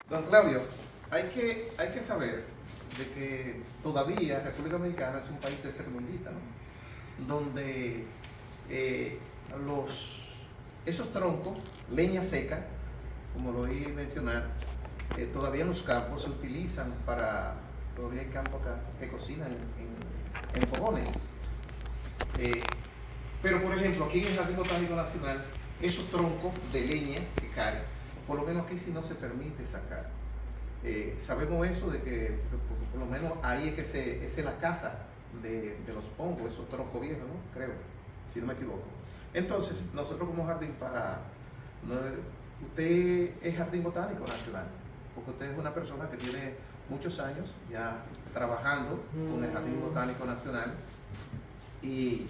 Don Claudio, hay que saber de que todavía República Dominicana es un país tercermundista, ¿no? Donde eh, esos troncos, leña seca, como lo oí mencionar, todavía en los campos se utilizan todavía hay campos acá que cocinan en fogones. Eh, pero por ejemplo, aquí en el Jardín Botánico Nacional, esos troncos de leña que caen, por lo menos aquí sí no se permite sacar. Sabemos eso de que por lo menos ahí es que esa es la casa de los hongos, esos troncos viejos, ¿no? Creo, si no me equivoco. Entonces, nosotros como jardín usted es Jardín Botánico Nacional, porque usted es una persona que tiene muchos años ya trabajando con el Jardín Botánico Nacional y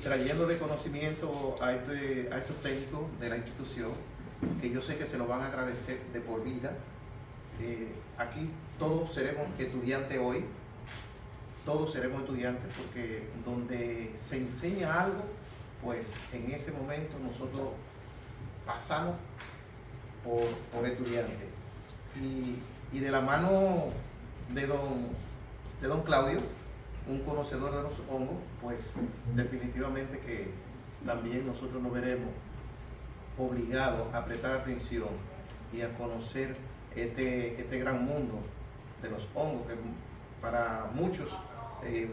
trayéndole conocimiento a estos técnicos de la institución, que yo sé que se lo van a agradecer de por vida. Aquí todos seremos estudiantes hoy, todos seremos estudiantes, porque donde se enseña algo, pues en ese momento nosotros pasamos por estudiantes. Y de la mano de don Claudio, un conocedor de los hongos, pues definitivamente que también nosotros nos veremos obligados a prestar atención y a conocer este gran mundo de los hongos que para muchos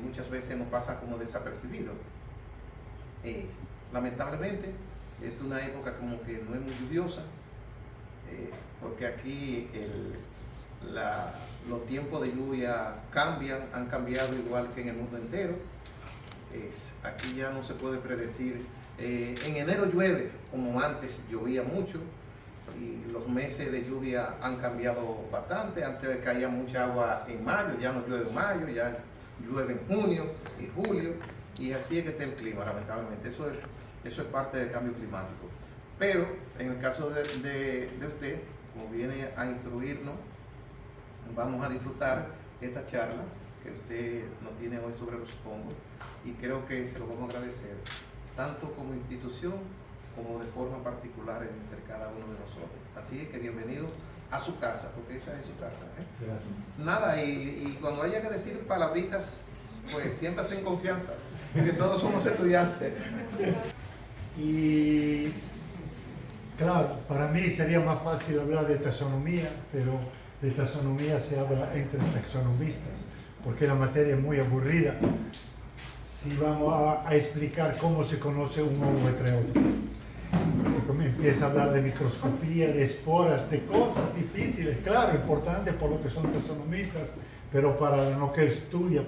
muchas veces nos pasa como desapercibido. Lamentablemente es una época como que no es muy lluviosa, porque aquí los tiempos de lluvia han cambiado igual que en el mundo entero. Aquí ya no se puede predecir. En enero llueve, como antes llovía mucho, y los meses de lluvia han cambiado bastante. Antes caía mucha agua en mayo, ya no llueve en mayo, ya llueve en junio y julio, y así es que está el clima, lamentablemente. Eso es parte del cambio climático. Pero en el caso de usted, como viene a instruirnos, vamos a disfrutar esta charla que usted nos tiene hoy sobre los hongos, y creo que se lo vamos a agradecer, tanto como institución como de forma particular entre cada uno de nosotros. Así es que bienvenido a su casa, porque esa es su casa, ¿eh? Gracias. Nada, y cuando haya que decir palabritas, pues siéntase en confianza, porque todos somos estudiantes. Y claro, para mí sería más fácil hablar de taxonomía, pero de taxonomía se habla entre taxonomistas, porque la materia es muy aburrida si vamos a explicar cómo se conoce un hongo entre otros. Se empieza a hablar de microscopía, de esporas, de cosas difíciles, claro, importantes por lo que son taxonomistas, pero para lo que estudia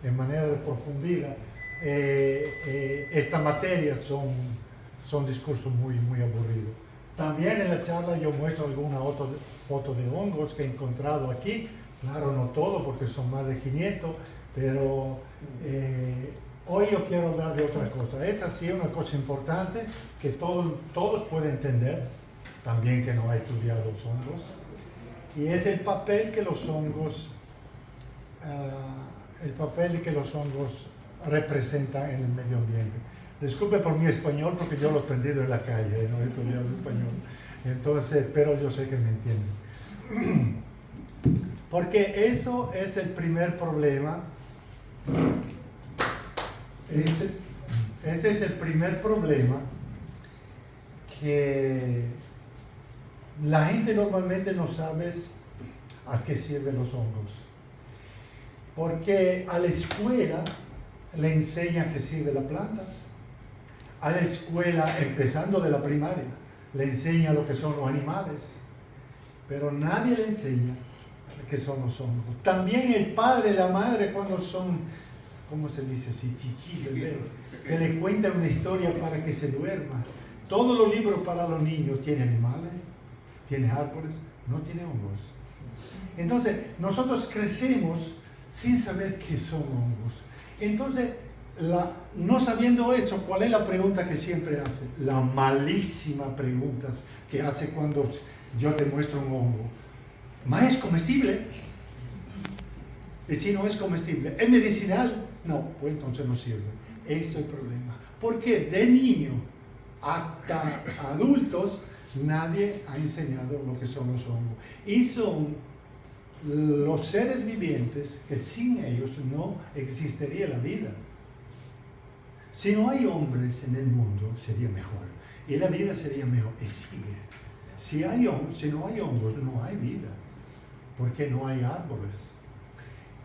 en manera de profundidad, estas materias son discursos muy aburridos. También en la charla yo muestro alguna otra foto de hongos que he encontrado aquí, claro, no todo porque son más de 500, pero hoy yo quiero hablar de otra cosa. Es así una cosa importante que todos pueden entender, también que no ha estudiado los hongos, y es el papel que los hongos representan en el medio ambiente. Disculpe por mi español porque yo lo he aprendido en la calle, no he estudiado español, entonces, pero yo sé que me entienden. Porque eso es el primer problema. Ese es el primer problema, que la gente normalmente no sabe a qué sirven los hongos. Porque a la escuela le enseñan que sirven las plantas. A la escuela, empezando de la primaria, le enseñan lo que son los animales. Pero nadie le enseña qué son los hongos. También el padre y la madre, cuando son, ¿cómo se dice así? Chichis, bebé, que le cuentan una historia para que se duerma. Todos los libros para los niños tienen animales, tienen árboles, no tienen hongos. Entonces, nosotros crecemos sin saber qué son hongos. Entonces, no sabiendo eso, ¿cuál es la pregunta que siempre hace? La malísima pregunta que hace cuando yo te muestro un hongo. ¿Ma es comestible? Y si no es comestible, ¿es medicinal? No, pues entonces no sirve. Esto es el problema. Porque de niño hasta adultos Nadie ha enseñado lo que son los hongos. Y son los seres vivientes que sin ellos no existiría la vida. Si no hay hombres en el mundo, sería mejor. Y la vida sería mejor. Y sigue. Si no hay hongos, no hay vida. Porque no hay árboles.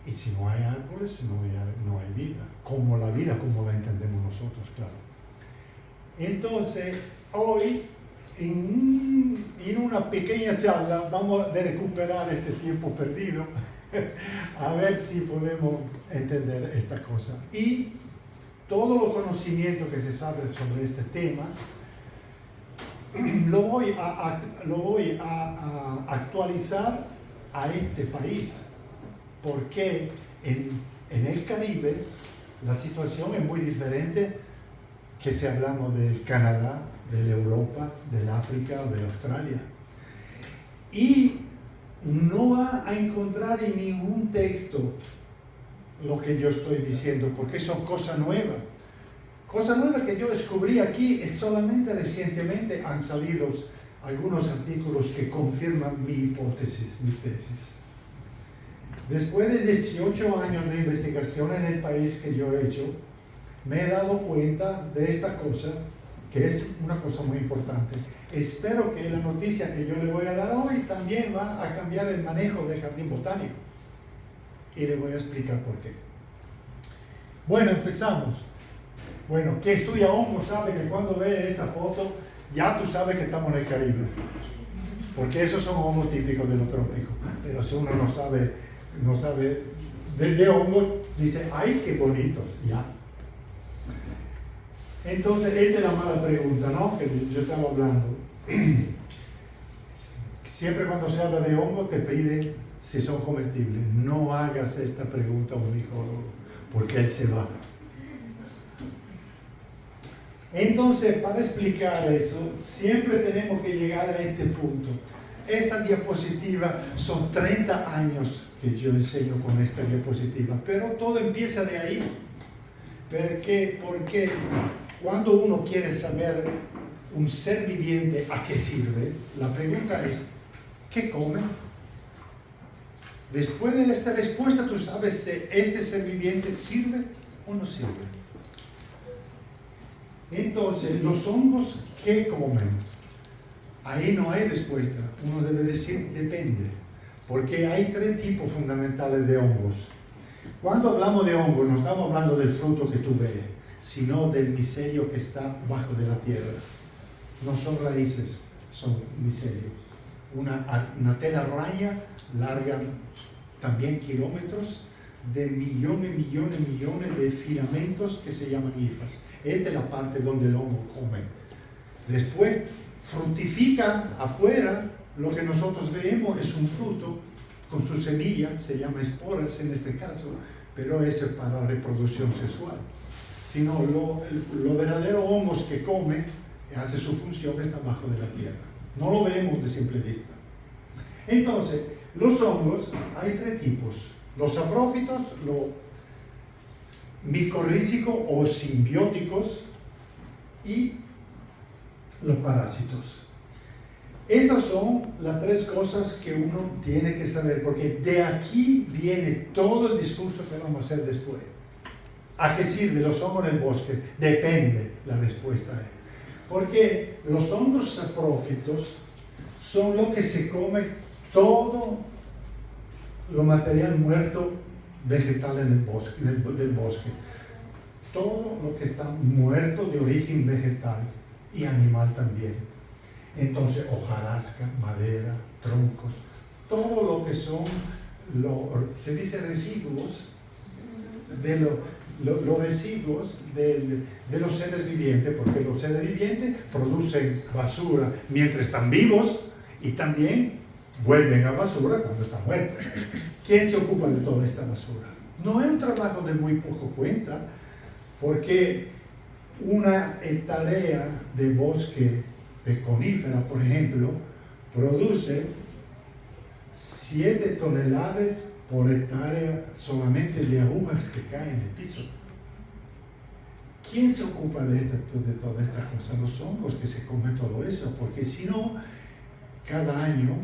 Y si no hay árboles, no hay vida. Como la vida, como la entendemos nosotros, claro. Entonces, hoy, en una pequeña charla, vamos a recuperar este tiempo perdido, a ver si podemos entender esta cosa. Y todo los conocimiento que se sabe sobre este tema, lo voy a actualizar a este país, porque en el Caribe la situación es muy diferente que si hablamos del Canadá, de Europa, del África o de Australia. Y no va a encontrar en ningún texto lo que yo estoy diciendo, porque son cosas nuevas. Cosas nuevas que yo descubrí aquí, es solamente recientemente han salido algunos artículos que confirman mi hipótesis, mi tesis. Después de 18 años de investigación en el país que yo he hecho, me he dado cuenta de esta cosa, que es una cosa muy importante. Espero que la noticia que yo le voy a dar hoy también va a cambiar el manejo del jardín botánico. Y le voy a explicar por qué. Bueno, empezamos. Bueno, que estudia hongos sabe que cuando ve esta foto, ya tú sabes que estamos en el Caribe. Porque esos son hongos típicos de los trópicos. Pero si uno no sabe de hongos, dice, ¡ay, qué bonitos! Ya. Entonces, esta es la mala pregunta, ¿no? Que yo estaba hablando. Siempre cuando se habla de hongo te piden si son comestibles. No hagas esta pregunta a un micólogo, porque él se va. Entonces, para explicar eso, siempre tenemos que llegar a este punto. Esta diapositiva son 30 años que yo enseño con esta diapositiva, pero todo empieza de ahí. Porque cuando uno quiere saber un ser viviente a qué sirve, la pregunta es, ¿qué come? Después de esta respuesta, tú sabes si este ser viviente sirve o no sirve. Entonces, los hongos, ¿qué comen? Ahí no hay respuesta. Uno debe decir, depende. Porque hay 3 tipos fundamentales de hongos. Cuando hablamos de hongos, no estamos hablando del fruto que tú ves, sino del micelio que está bajo de la tierra. No son raíces, son micelio. Una telaraña larga también kilómetros de millones de filamentos que se llaman hifas. Esta es la parte donde el hongo come. Después fructifica afuera, lo que nosotros vemos es un fruto con su semilla, se llama esporas en este caso, pero es para reproducción sexual. Sino lo verdadero hongos que come, hace su función, está abajo de la tierra. No lo vemos de simple vista. Entonces, los hongos, hay 3 tipos. Los saprófitos, los micorrízicos o simbióticos y los parásitos. Esas son las 3 cosas que uno tiene que saber, porque de aquí viene todo el discurso que vamos a hacer después. ¿A qué sirven los hongos en el bosque? Depende, la respuesta es. Porque los hongos saprófitos son lo que se come todo lo material muerto vegetal en el bosque, del bosque. Todo lo que está muerto de origen vegetal y animal también. Entonces, hojarasca, madera, troncos, todo lo que son, se dice residuos, los residuos de los seres vivientes, porque los seres vivientes producen basura mientras están vivos y también vuelven a basura cuando están muertos. ¿Quién se ocupa de toda esta basura? No es un trabajo de muy poco cuenta, porque una hectárea de bosque de conífera, por ejemplo, produce 7 toneladas por hectárea solamente de agujas que caen en el piso. ¿quién se ocupa de toda esta cosa? Los hongos que se comen todo eso, porque si no, cada año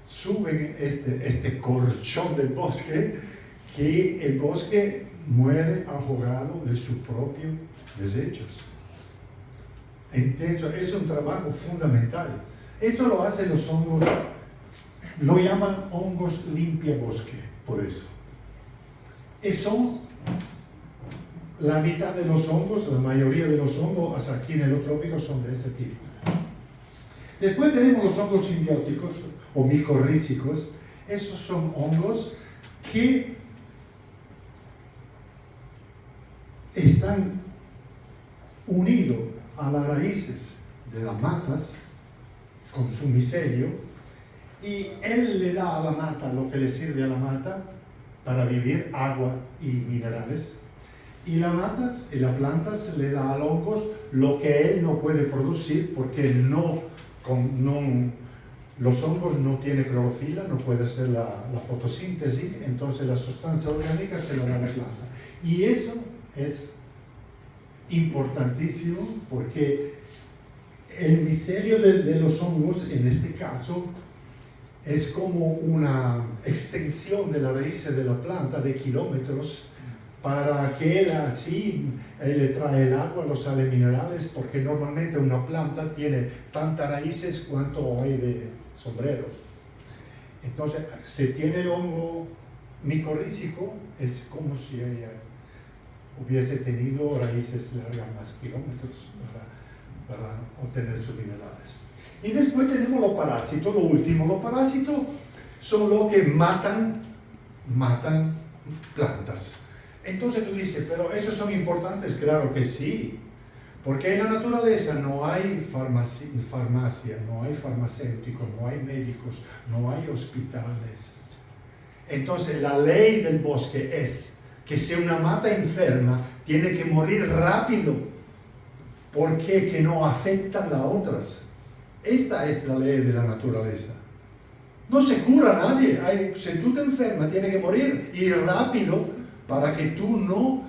suben este colchón del bosque, que el bosque muere ahogado de sus propios desechos. Entonces, es un trabajo fundamental. Eso lo hacen los hongos, lo llaman hongos limpia bosque, por eso. Y son la mitad de los hongos, la mayoría de los hongos, hasta aquí en el trópico, son de este tipo. Después tenemos los hongos simbióticos o micorrízicos. Estos son hongos que están unidos a las raíces de las matas con su micelio, y él le da a la mata lo que le sirve a la mata para vivir, agua y minerales, y las matas y las plantas le da a los hongos lo que él no puede producir, porque los hongos no tienen clorofila, no puede hacer la fotosíntesis, entonces la sustancia orgánica se la da a la planta. Y eso es importantísimo, porque el micelio de los hongos, en este caso, es como una extensión de la raíz de la planta de kilómetros, para que él así le trae el agua, los sales minerales, porque normalmente una planta tiene tantas raíces cuanto hay de sombreros. Entonces, si tiene el hongo micorrízico, es como si ella hubiese tenido raíces largas más kilómetros para obtener sus minerales. Y después tenemos los parásitos, lo último. Los parásitos son los que matan plantas. Entonces tú dices, pero esos son importantes. Claro que sí, porque en la naturaleza no hay farmacia, no hay farmacéuticos, no hay médicos, no hay hospitales. Entonces la ley del bosque es que si una mata enferma, tiene que morir rápido, porque que no afectan las otras. Esta es la ley de la naturaleza. No se cura a nadie. Si tú te enfermas, tiene que morir, y rápido, para que tú no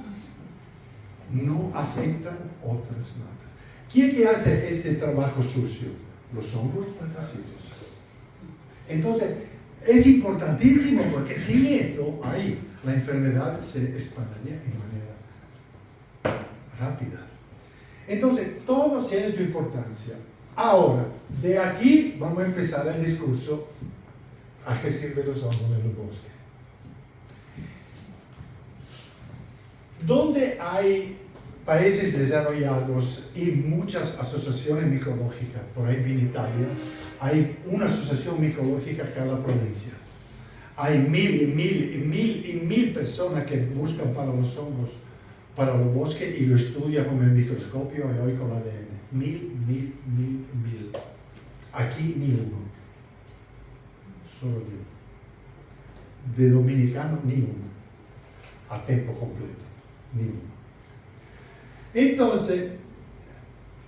afectan otras matas. ¿Quién que hace ese trabajo sucio? Los hongos parásitos. Entonces, es importantísimo, porque sin esto, la enfermedad se expandiría de manera rápida. Entonces, todo tiene su importancia. Ahora, de aquí vamos a empezar el discurso a qué sirven los hongos en el bosque. Donde hay países desarrollados y muchas asociaciones micológicas, por ahí en Italia, hay una asociación micológica en cada provincia. Hay mil personas que buscan para los hongos, para los bosques, y lo estudian con el microscopio y hoy con ADN. Mil. Aquí ni uno. Solo Dios. De dominicano ni uno. A tiempo completo. Ni uno. Entonces,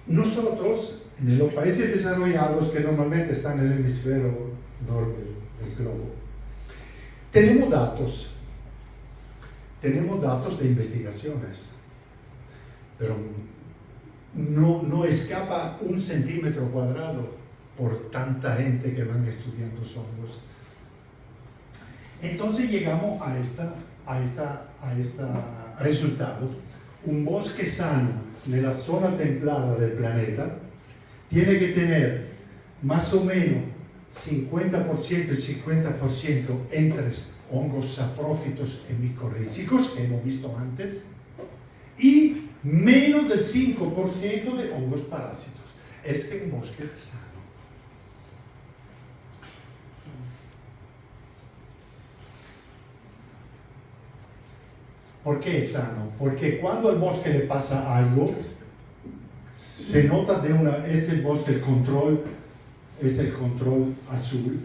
nosotros, en los países desarrollados, que normalmente están en el hemisferio norte del globo, tenemos datos de investigaciones, pero no escapa 1 centímetro cuadrado por tanta gente que van estudiando hongos. Entonces llegamos a este resultado. Un bosque sano de la zona templada del planeta tiene que tener más o menos 50% y 50% entre hongos saprófitos y micorrízicos, que hemos visto antes, y menos del 5% de hongos parásitos. Es que un bosque sano. ¿Por qué es sano? Porque cuando al bosque le pasa algo, se nota es el bosque el control azul.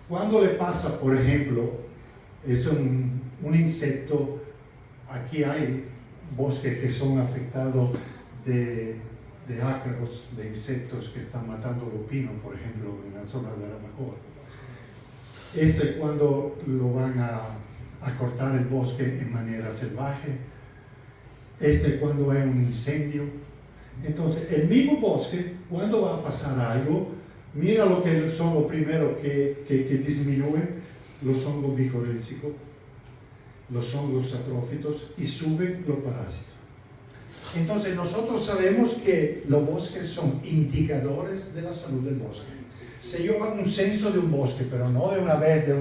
Cuando le pasa, por ejemplo, es un insecto, aquí hay bosques que son afectados de ácaros, de insectos que están matando los pinos, por ejemplo, en la zona de Aramacoa. Cuando lo van a cortar el bosque en manera salvaje, esto es cuando hay un incendio. Entonces, el mismo bosque, cuando va a pasar algo, mira lo que son los primeros que disminuyen, los hongos micorrízicos, los hongos saprófitos, y suben los parásitos. Entonces, nosotros sabemos que los bosques son indicadores de la salud del bosque. Si yo hago un censo de un bosque, pero no de una vez, de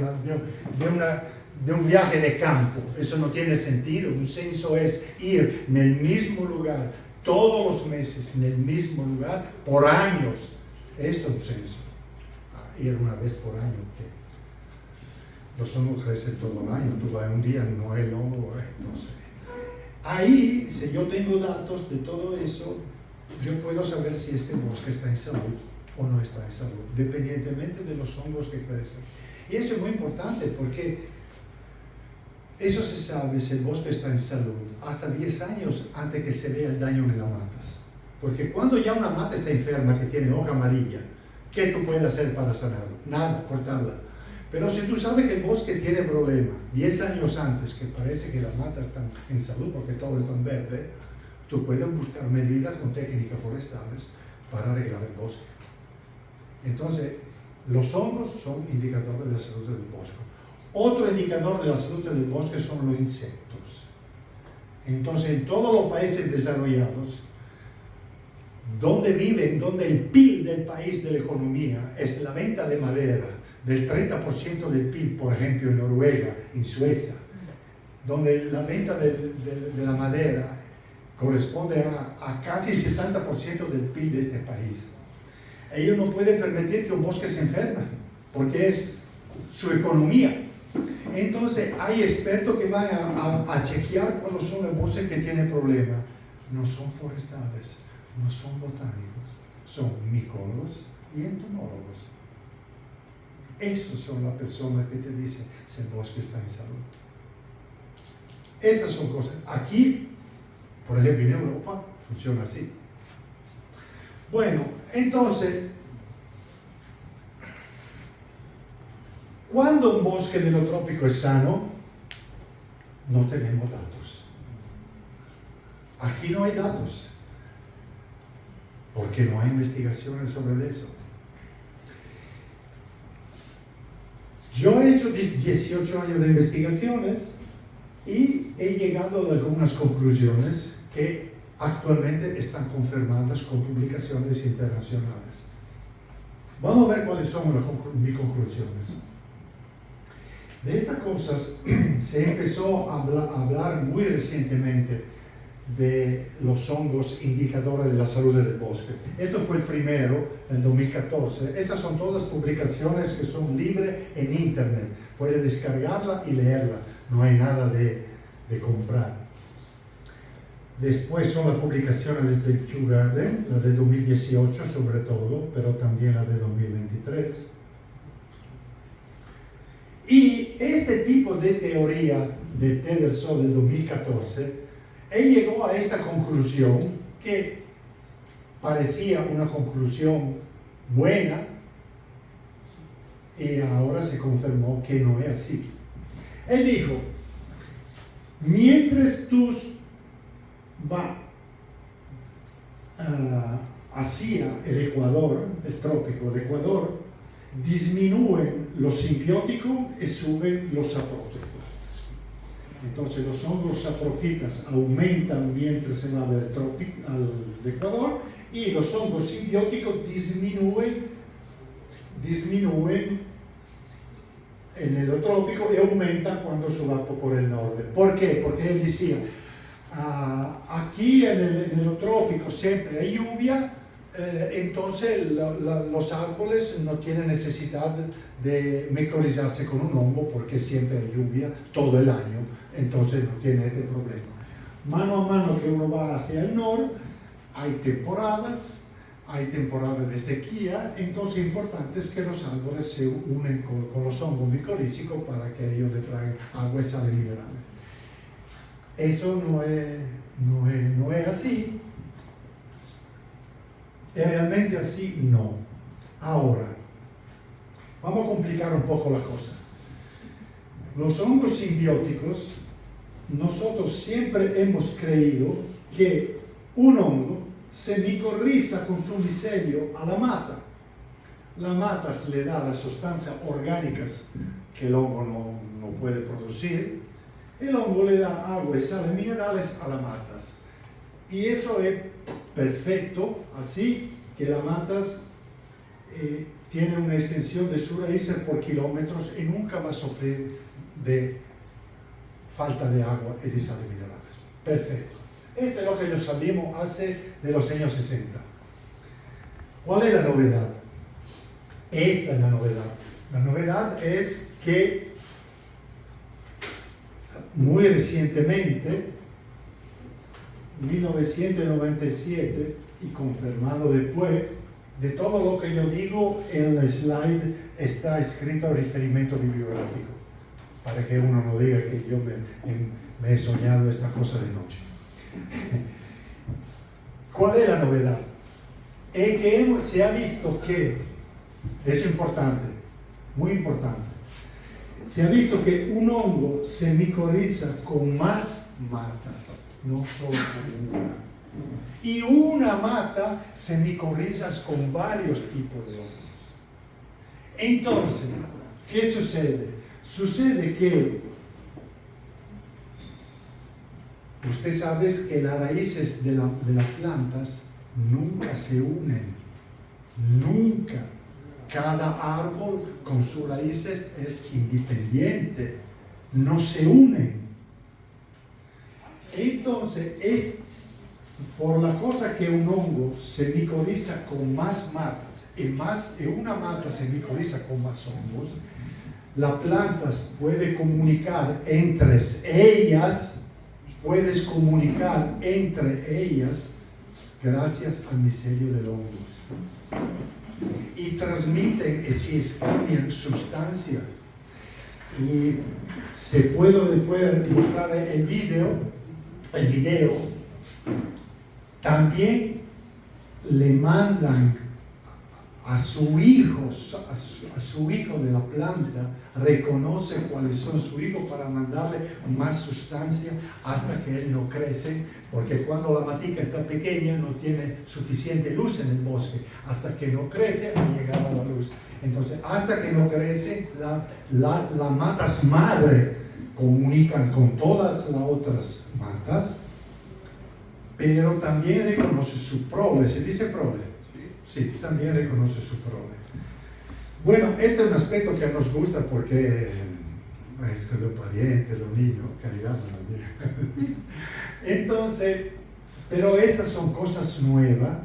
un viaje de campo, eso no tiene sentido. Un censo es ir en el mismo lugar, todos los meses, en el mismo lugar, por años. Esto es un censo. Ir una vez por año. Los hongos crecen todo el año. Tú vas un día, no es el hongo, entonces. Ahí, si yo tengo datos de todo eso, yo puedo saber si este bosque está en salud o no está en salud, dependientemente de los hongos que crecen. Y eso es muy importante porque eso se sabe si el bosque está en salud hasta 10 años antes que se vea el daño en las matas. Porque cuando ya una mata está enferma, que tiene hoja amarilla, ¿qué tú puedes hacer para sanarlo? Nada, cortarla. Pero si tú sabes que el bosque tiene problemas 10 años antes, que parece que las matas están en salud porque todo está en verde, tú puedes buscar medidas con técnicas forestales para arreglar el bosque. Entonces, los hongos son indicadores de la salud del bosque. Otro indicador de la salud del bosque son los insectos. Entonces, en todos los países desarrollados, donde viven, donde el PIB del país de la economía es la venta de madera, del 30% del PIB, por ejemplo, en Noruega, en Suecia, donde la venta de la madera corresponde a casi el 70% del PIB de este país. Ellos no pueden permitir que un bosque se enferme, porque es su economía. Entonces, hay expertos que van a chequear cuáles son los bosques que tienen problemas. No son forestales, no son botánicos, son micólogos y entomólogos. Esos son las personas que te dicen si el bosque está en salud. Esas son cosas. Aquí, por ejemplo, en Europa, funciona así. Bueno, entonces, cuando un bosque de lo trópico es sano, no tenemos datos. Aquí no hay datos, porque no hay investigaciones sobre eso. Yo he hecho 18 años de investigaciones y he llegado a algunas conclusiones que actualmente están confirmadas con publicaciones internacionales. Vamos a ver cuáles son mis conclusiones. De estas cosas se empezó a hablar muy recientemente de los hongos indicadores de la salud del bosque. Esto fue el primero, en 2014. Esas son todas publicaciones que son libres en internet. Puedes descargarla y leerla. No hay nada de comprar. Después son las publicaciones de Kew Gardens, la de 2018 sobre todo, pero también la de 2023. Y este tipo de teoría de Tederson de 2014, él llegó a esta conclusión que parecía una conclusión buena y ahora se confirmó que no es así. Él dijo, mientras tú vas hacia el Ecuador, el trópico de Ecuador, disminuyen los simbióticos y suben los saprófitos. Entonces los hongos saprófitas aumentan mientras se va del trópico al Ecuador y los hongos simbióticos disminuyen en el trópico y aumentan cuando se va por el norte. ¿Por qué? Porque él decía, aquí en el trópico siempre hay lluvia, entonces los árboles no tienen necesidad de micorrizarse con un hongo porque siempre hay lluvia todo el año, entonces no tiene este problema. Mano a mano que uno va hacia el norte, hay temporadas de sequía, entonces importante es que los árboles se unen con los hongos micorrízicos para que ellos le traigan agua y sales minerales. Eso no es así. ¿Es realmente así? No. Ahora, vamos a complicar un poco la cosa. Los hongos simbióticos, nosotros siempre hemos creído que un hongo se micorriza con su micelio a la mata. La mata le da las sustancias orgánicas que el hongo no puede producir. El hongo le da agua y sales minerales a las matas. Y eso es perfecto, así que las matas tiene una extensión de sus raíces por kilómetros y nunca va a sufrir de falta de agua y de sales minerales. Perfecto. Esto es lo que nos sabíamos hace de los años 60. ¿Cuál es la novedad? Esta es la novedad. La novedad es que muy recientemente, 1997, y confirmado después, de todo lo que yo digo en el slide está escrito el referimiento bibliográfico, para que uno no diga que yo me he soñado esta cosa de noche. ¿Cuál es la novedad? Es que se ha visto que, es importante, muy importante, se ha visto que un hongo se micoriza con más matas, no solo con una. Y una mata se micoriza con varios tipos de hongos. Entonces, ¿qué sucede? Sucede que usted sabe que las raíces de las plantas nunca se unen, nunca. Cada árbol con sus raíces es independiente, no se unen. Entonces, es por la cosa que un hongo se micoriza con más matas, y una mata se micoriza con más hongos, las plantas pueden comunicar entre ellas, gracias al micelio del hongo. Y transmiten, si cambian sustancia. Y se puede después mostrar el video. También le mandan a su hijo de la planta, reconoce cuáles son sus hijos para mandarle más sustancia hasta que él no crece, porque cuando la matica está pequeña no tiene suficiente luz en el bosque, hasta que no crece ha llegado a la luz. Entonces, hasta que no crece, las matas madre comunican con todas las otras matas, pero también reconoce su prole. ¿Se dice prole? Sí, también reconoce su prole. Bueno, este es un aspecto que nos gusta porque es que los parientes, los niños, calidad de la vida. Entonces, pero esas son cosas nuevas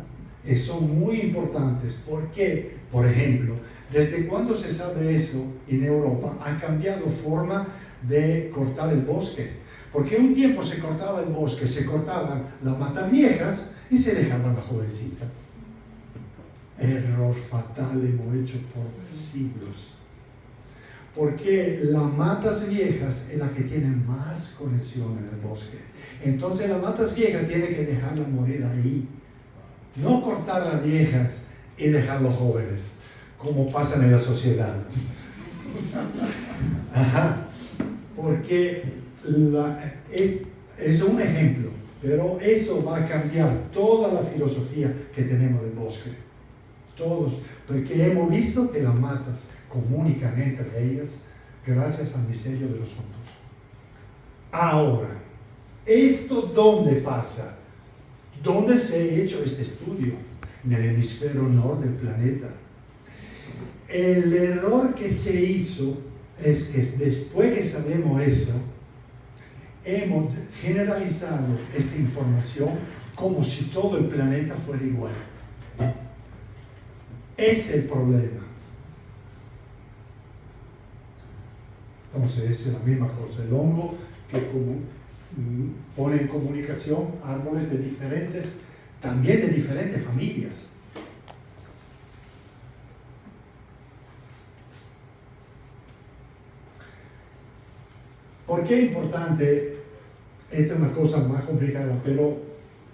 y son muy importantes porque, por ejemplo, desde cuando se sabe eso en Europa, han cambiado forma de cortar el bosque. Porque un tiempo se cortaba el bosque, se cortaban las matas viejas y se dejaban la jovencita. Error fatal hemos hecho por siglos. Porque las matas viejas es la que tienen más conexión en el bosque. Entonces las matas viejas tienen que dejarlas morir ahí. No cortar las viejas y dejar los jóvenes, como pasa en la sociedad. Ajá. Porque es un ejemplo, pero eso va a cambiar toda la filosofía que tenemos del bosque. Todos, porque hemos visto que las matas comunican entre ellas gracias al micelio de los hongos. Ahora, ¿esto dónde pasa? ¿Dónde se ha hecho este estudio? En el hemisferio norte del planeta. El error que se hizo es que después que sabemos eso, hemos generalizado esta información como si todo el planeta fuera igual. Es el problema. Entonces es la misma cosa. El hongo que pone en comunicación árboles de diferentes, también de diferentes familias. ¿Por qué es importante? Esta es una cosa más complicada, pero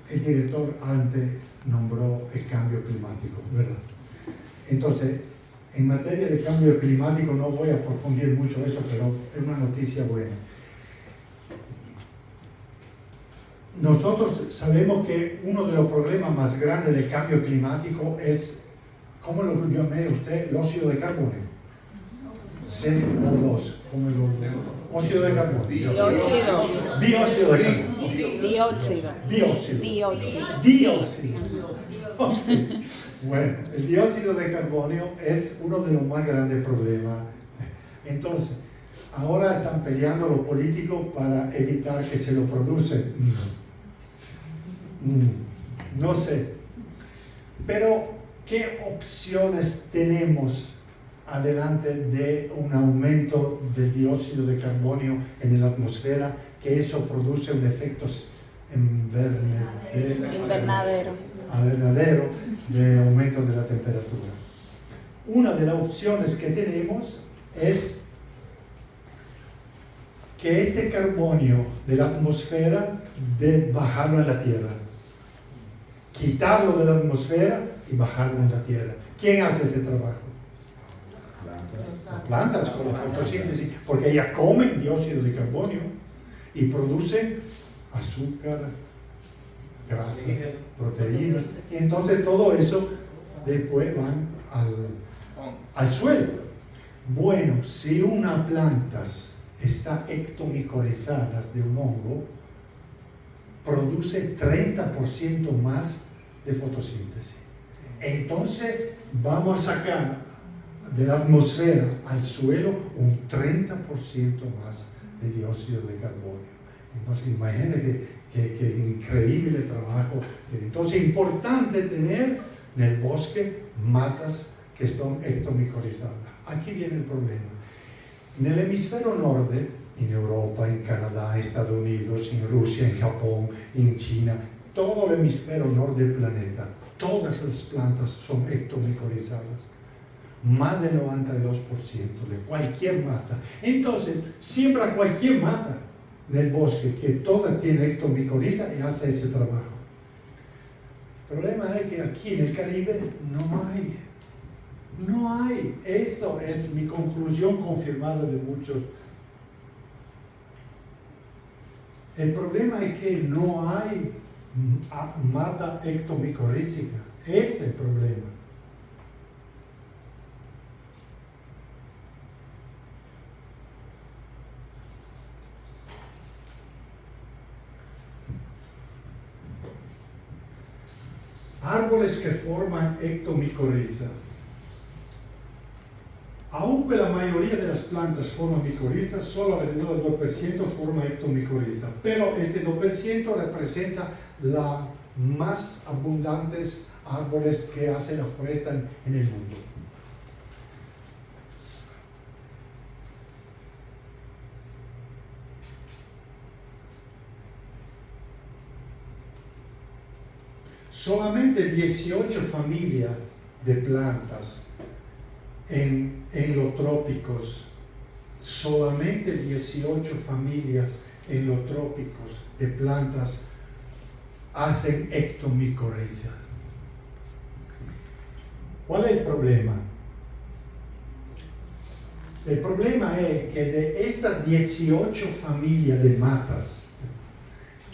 el director antes nombró el cambio climático, ¿verdad? Entonces, en materia de cambio climático no voy a profundizar mucho eso, pero es una noticia buena. nosotros sabemos que uno de los problemas más grandes del cambio climático es, ¿cómo lo llamé usted? El óxido de carbono. CO2, como el óxido de carbono. Dióxido. Dióxido de carbono. Dióxido. Okay. Bueno, el dióxido de carbono es uno de los más grandes problemas. Entonces, ahora están peleando los políticos para evitar que se lo produce. No sé. Pero, ¿qué opciones tenemos adelante de un aumento del dióxido de carbono en la atmósfera, que eso produce un efecto invernadero de aumento de la temperatura? Una de las opciones que tenemos es que este carbono de la atmósfera de bajarlo en la Tierra, quitarlo de la atmósfera y bajarlo en la Tierra. ¿Quién hace ese trabajo? Las plantas con la fotosíntesis, porque ellas comen dióxido de carbono y producen azúcar, grasas, proteínas, y entonces todo eso después van al suelo. Bueno, si una planta está ectomicorizada de un hongo, produce 30% más de fotosíntesis. Entonces vamos a sacar de la atmósfera al suelo un 30% más de dióxido de carbono. Entonces imagínate que increíble trabajo. Entonces es importante tener en el bosque matas que están ectomicorizadas. Aquí viene el problema. En el hemisferio norte, en Europa, en Canadá, en Estados Unidos, en Rusia, en Japón, en China, todo el hemisferio norte del planeta, todas las plantas son ectomicorizadas. Más del 92% de cualquier mata. Entonces, siembra cualquier mata en el bosque que toda tiene ectomicoriza y hace ese trabajo. El problema es que aquí en el Caribe no hay. No hay. Eso es mi conclusión confirmada de muchos. El problema es que no hay mata ectomicorícica. Ese es el problema. Árboles que forman ectomicoriza. Aunque la mayoría de las plantas forman micoriza, solo alrededor del 2% forma ectomicoriza. Pero este 2% representa las más abundantes árboles que hace la foresta en el mundo. Solamente 18 familias de plantas en los trópicos, solamente 18 familias en los trópicos de plantas hacen ectomicoriza. ¿Cuál es el problema? El problema es que de estas 18 familias de matas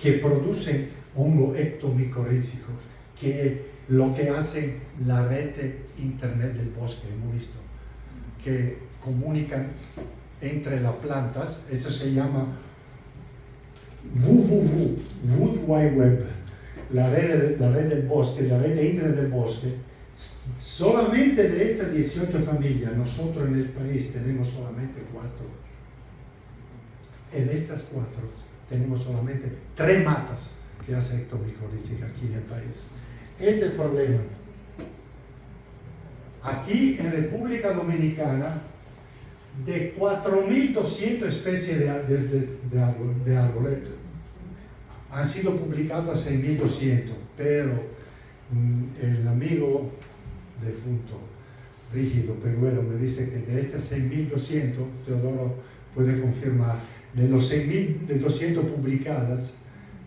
que producen hongo ectomicorícico, que lo que hacen la red de internet del bosque, hemos visto, que comunican entre las plantas, eso se llama WWW, World Wide Web, la red del bosque, la red de internet del bosque. Solamente de estas 18 familias, nosotros en el país tenemos solamente 4. En estas 4 tenemos solamente 3 matas que hacen ectomicoriza aquí en el país. Este es el problema. Aquí en República Dominicana, de 4.200 especies de árboles, han sido publicadas 6.200, pero el amigo defunto, Rígido Peguero, me dice que de estas 6.200, Teodoro puede confirmar, de los 6.200 publicadas,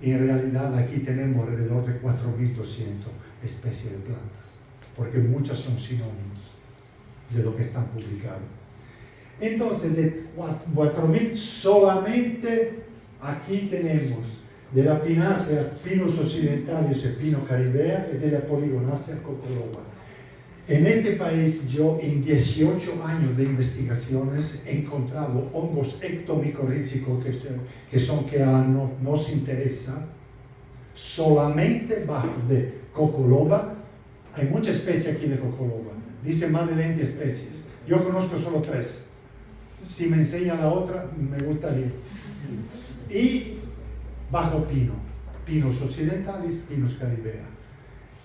en realidad aquí tenemos alrededor de 4.200 especies de plantas, porque muchas son sinónimos de lo que están publicados. Entonces, de 4.000 solamente aquí tenemos de la Pinácea Pinus occidentalis e Pino caribea y de la Polygonacea cocoloba. En este país yo en 18 años de investigaciones he encontrado hongos ectomicorrízicos que nos interesa solamente bajo de cocoloba. Hay muchas especies aquí de cocoloba, dice más de 20 especies. Yo conozco solo 3. Si me enseña la otra, me gustaría. Y bajo pino, Pinus occidentalis, Pinus caribea.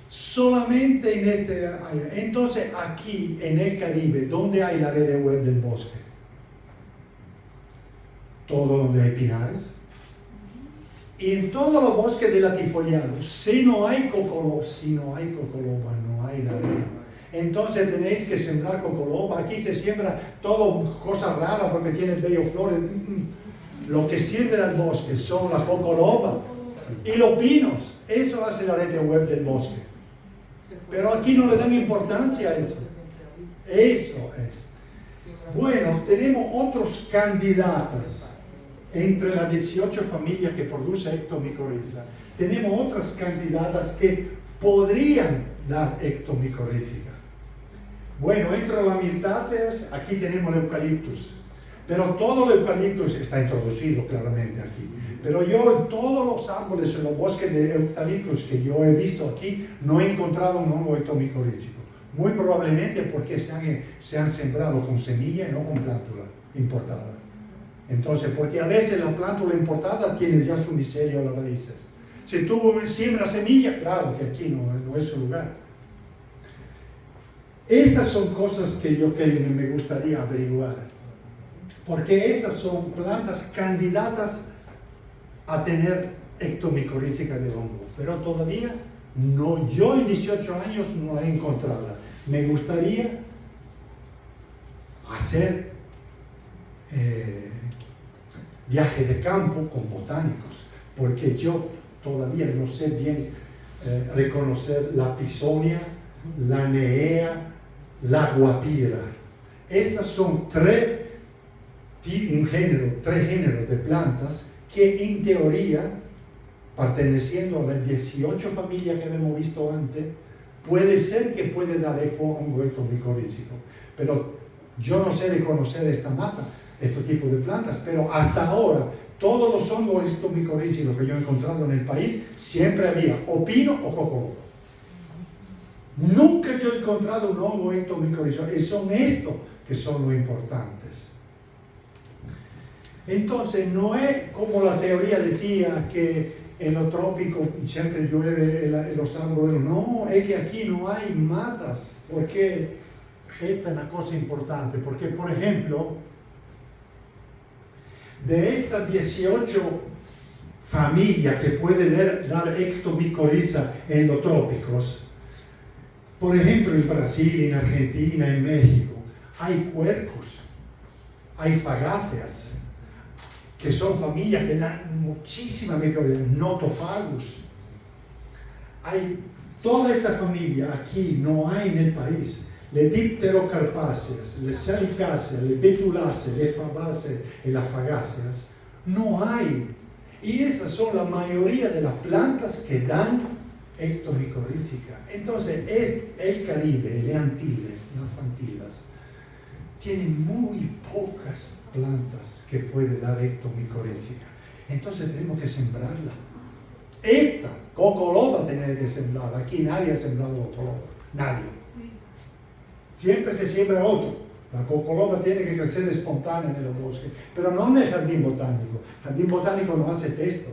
Solamente en este año. Entonces aquí en el Caribe, ¿dónde hay la red de web del bosque? Todo donde hay pinares. Y en todos los bosques de latifoliados, si no hay cocoloba, no hay la red. Entonces tenéis que sembrar cocoloba. Aquí se siembra todo cosas raras porque tiene bello flores. Lo que sirve al bosque son la cocoloba y los pinos. Eso hace la red de web del bosque. Pero aquí no le dan importancia a eso. Eso es. Bueno, tenemos otros candidatos entre las 18 familias que produce ectomicorriza. Tenemos otras candidatas que podrían dar ectomicorrízica. Bueno, entre las mirtáceas, aquí tenemos el eucaliptus. Pero todo el eucaliptus está introducido claramente aquí. Pero yo en todos los árboles, en los bosques de eucaliptus que yo he visto aquí, no he encontrado un hongo ectomicorrízico. Muy probablemente porque se han sembrado con semilla y no con plántula importada. Entonces, porque a veces la plántula importada tiene ya su micelio a las raíces. Si tú siembras semilla, claro que aquí no es su lugar. Esas son cosas que me gustaría averiguar. Porque esas son plantas candidatas a tener ectomicorrízica de hongo. Pero todavía no, yo en 18 años no la he encontrado. Me gustaría hacer viaje de campo con botánicos, porque yo todavía no sé bien reconocer la pisonia, la neea, la guapira. Estas son tres géneros de plantas que en teoría, perteneciendo a las 18 familias que hemos visto antes, puede ser que puede dar hongo ectomicorrízico. Pero yo no sé reconocer esta mata, este tipo de plantas, pero hasta ahora todos los hongos ectomicorrízicos que yo he encontrado en el país siempre había o pino o cocoloba. Nunca yo he encontrado un hongo ectomicorrízico, y son estos que son los importantes. Entonces no es como la teoría decía que en lo trópico siempre llueve en los árboles. No, es que aquí no hay matas, porque esta es una cosa importante, porque por ejemplo, de estas 18 familias que pueden dar ectomicorriza en los trópicos, por ejemplo en Brasil, en Argentina, en México, hay cuercos, hay fagáceas, que son familias que dan muchísima micorriza, notofagus. Hay toda esta familia aquí, no hay en el país. Le dipterocarpáceas, le salicáceas, le betuláceas, le fabáceas y las fagáceas, no hay. Y esas son la mayoría de las plantas que dan ectomicorrízica. Entonces, el Caribe, las Antillas, tienen muy pocas plantas que pueden dar ectomicorrízica. Entonces tenemos que sembrarla. Esta cocoloba tiene que sembrar. Aquí nadie ha sembrado cocoloba. Nadie. Siempre se siembra otro. La cocoloba tiene que crecer espontánea en el bosque. Pero no en el jardín botánico. El jardín botánico no hace texto.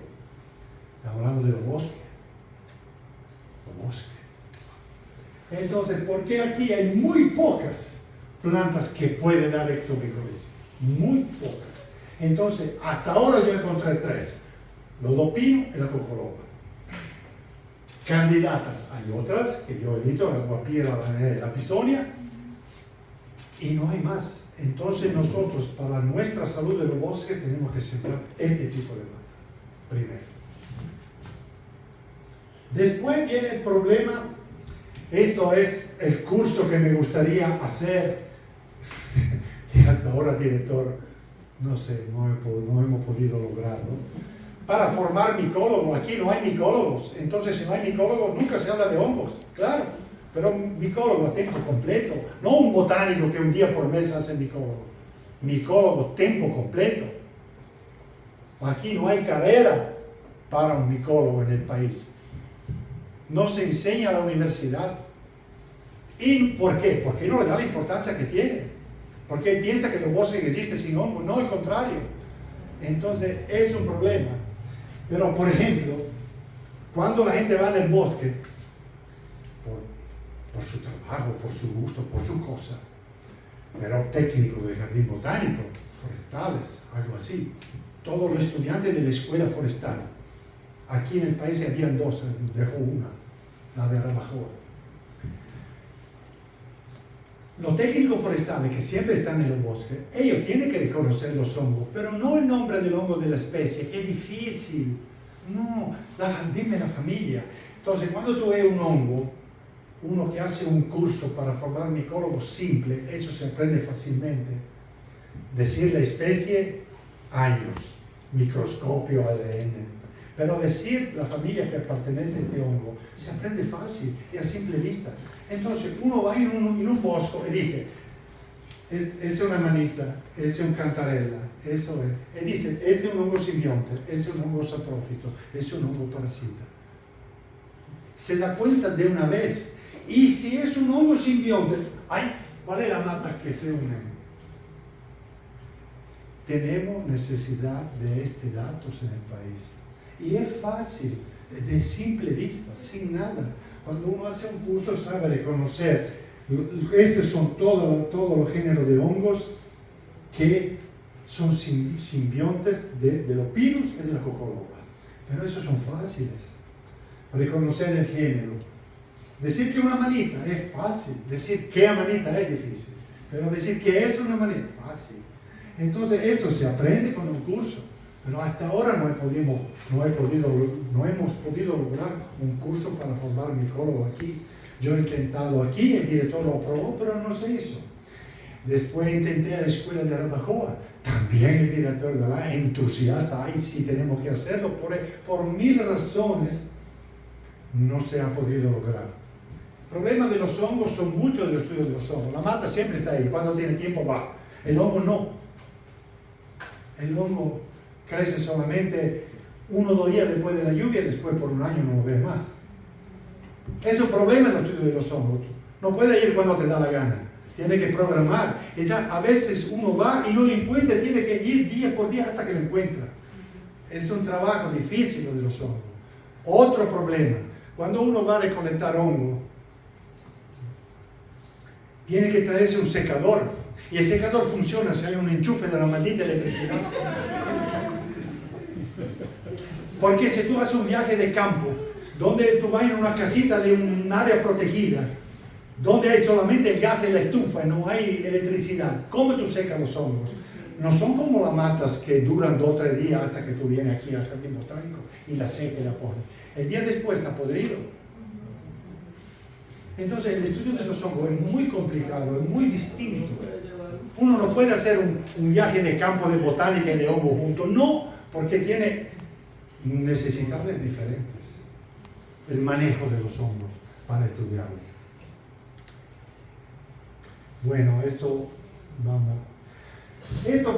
Estamos hablando de los bosques. Los bosques. Entonces, ¿por qué aquí hay muy pocas plantas que pueden dar ectomicorrízica? Muy pocas. Entonces, hasta ahora yo encontré 3. Los 2 pinos y la cocoloba. Candidatas. Hay otras que yo he dicho, la guapira, la pisonia, y no hay más. Entonces nosotros, para nuestra salud de los bosques, tenemos que sembrar este tipo de planta. Primero. Después viene el problema. Esto es el curso que me gustaría hacer. Que hasta ahora, director, no sé, no hemos podido lograrlo. para formar micólogos. Aquí no hay micólogos. Entonces, si no hay micólogos, nunca se habla de hongos. Claro, pero un micólogo a tiempo completo. No un botánico que un día por mes hace micólogo. Micólogo tiempo completo. Aquí no hay carrera para un micólogo en el país. No se enseña a la universidad. ¿Y por qué? Porque no le da la importancia que tiene. Porque él piensa que los bosques existen sin hongos. No, al contrario. Entonces es un problema. Pero, por ejemplo, cuando la gente va en el bosque, por su trabajo, por su gusto, por su cosa, pero técnico de jardín botánico, forestales, algo así, todos los estudiantes de la escuela forestal, aquí en el país habían dos, dejó una, la de Arabajoa. Los técnicos forestales que siempre están en el bosque, ellos tienen que reconocer los hongos, pero no el nombre del hongo de la especie, que es difícil. No, dime la familia. Entonces, cuando tú ves un hongo, uno que hace un curso para formar micólogos simple, eso se aprende fácilmente. Decir la especie, años, microscopio, ADN. Pero decir la familia que pertenece a este hongo, se aprende fácil y a simple vista. Entonces, uno va en un bosque y dice, es una manita, es un cantarella, eso es. Y dice, este es un hongo simbionte, este es un hongo saprófito, este es un hongo parasita. Se da cuenta de una vez. Y si es un hongo simbionte, ¡ay! ¿Cuál es la mata que se une? Tenemos necesidad de estos datos en el país. Y es fácil, de simple vista, sin nada. Cuando uno hace un curso sabe reconocer, estos son todos los géneros de hongos que son simbiontes de los pinus y de la cocoloba. Pero esos son fáciles. Reconocer el género. Decir que una manita es fácil. Decir qué manita es difícil. Pero decir que es una manita es fácil. Entonces eso se aprende con un curso. Pero hasta ahora no hemos podido lograr un curso para formar micólogo aquí. Yo he intentado aquí, el director lo aprobó, pero no se hizo. Después intenté a la escuela de Arabajoa, también el director de la entusiasta, ay sí tenemos que hacerlo, por mil razones no se ha podido lograr. El problema de los hongos son muchos de los estudios de los hongos. La mata siempre está ahí, cuando tiene tiempo va. El hongo no. El hongo crece solamente 1 o 2 días después de la lluvia, después por un año no lo ves más. Es un problema en los estudios de los hongos. No puede ir cuando te da la gana. Tiene que programar. Entonces, a veces uno va y no lo encuentra, tiene que ir día por día hasta que lo encuentra. Es un trabajo difícil lo de los hongos. Otro problema, cuando uno va a recolectar hongo, tiene que traerse un secador. Y el secador funciona si hay un enchufe de la maldita electricidad. Porque si tú haces un viaje de campo, donde tú vas en una casita de un área protegida, donde hay solamente el gas y la estufa, no hay electricidad, ¿cómo tú secas los hongos? No son como las matas que duran 2 o 3 días hasta que tú vienes aquí al jardín botánico y la secas y la pones. El día después está podrido. Entonces el estudio de los hongos es muy complicado, es muy distinto. Uno no puede hacer un viaje de campo de botánica y de hongo juntos, no, porque tiene necesidades diferentes. El manejo de los hongos para estudiarlo. Bueno, esto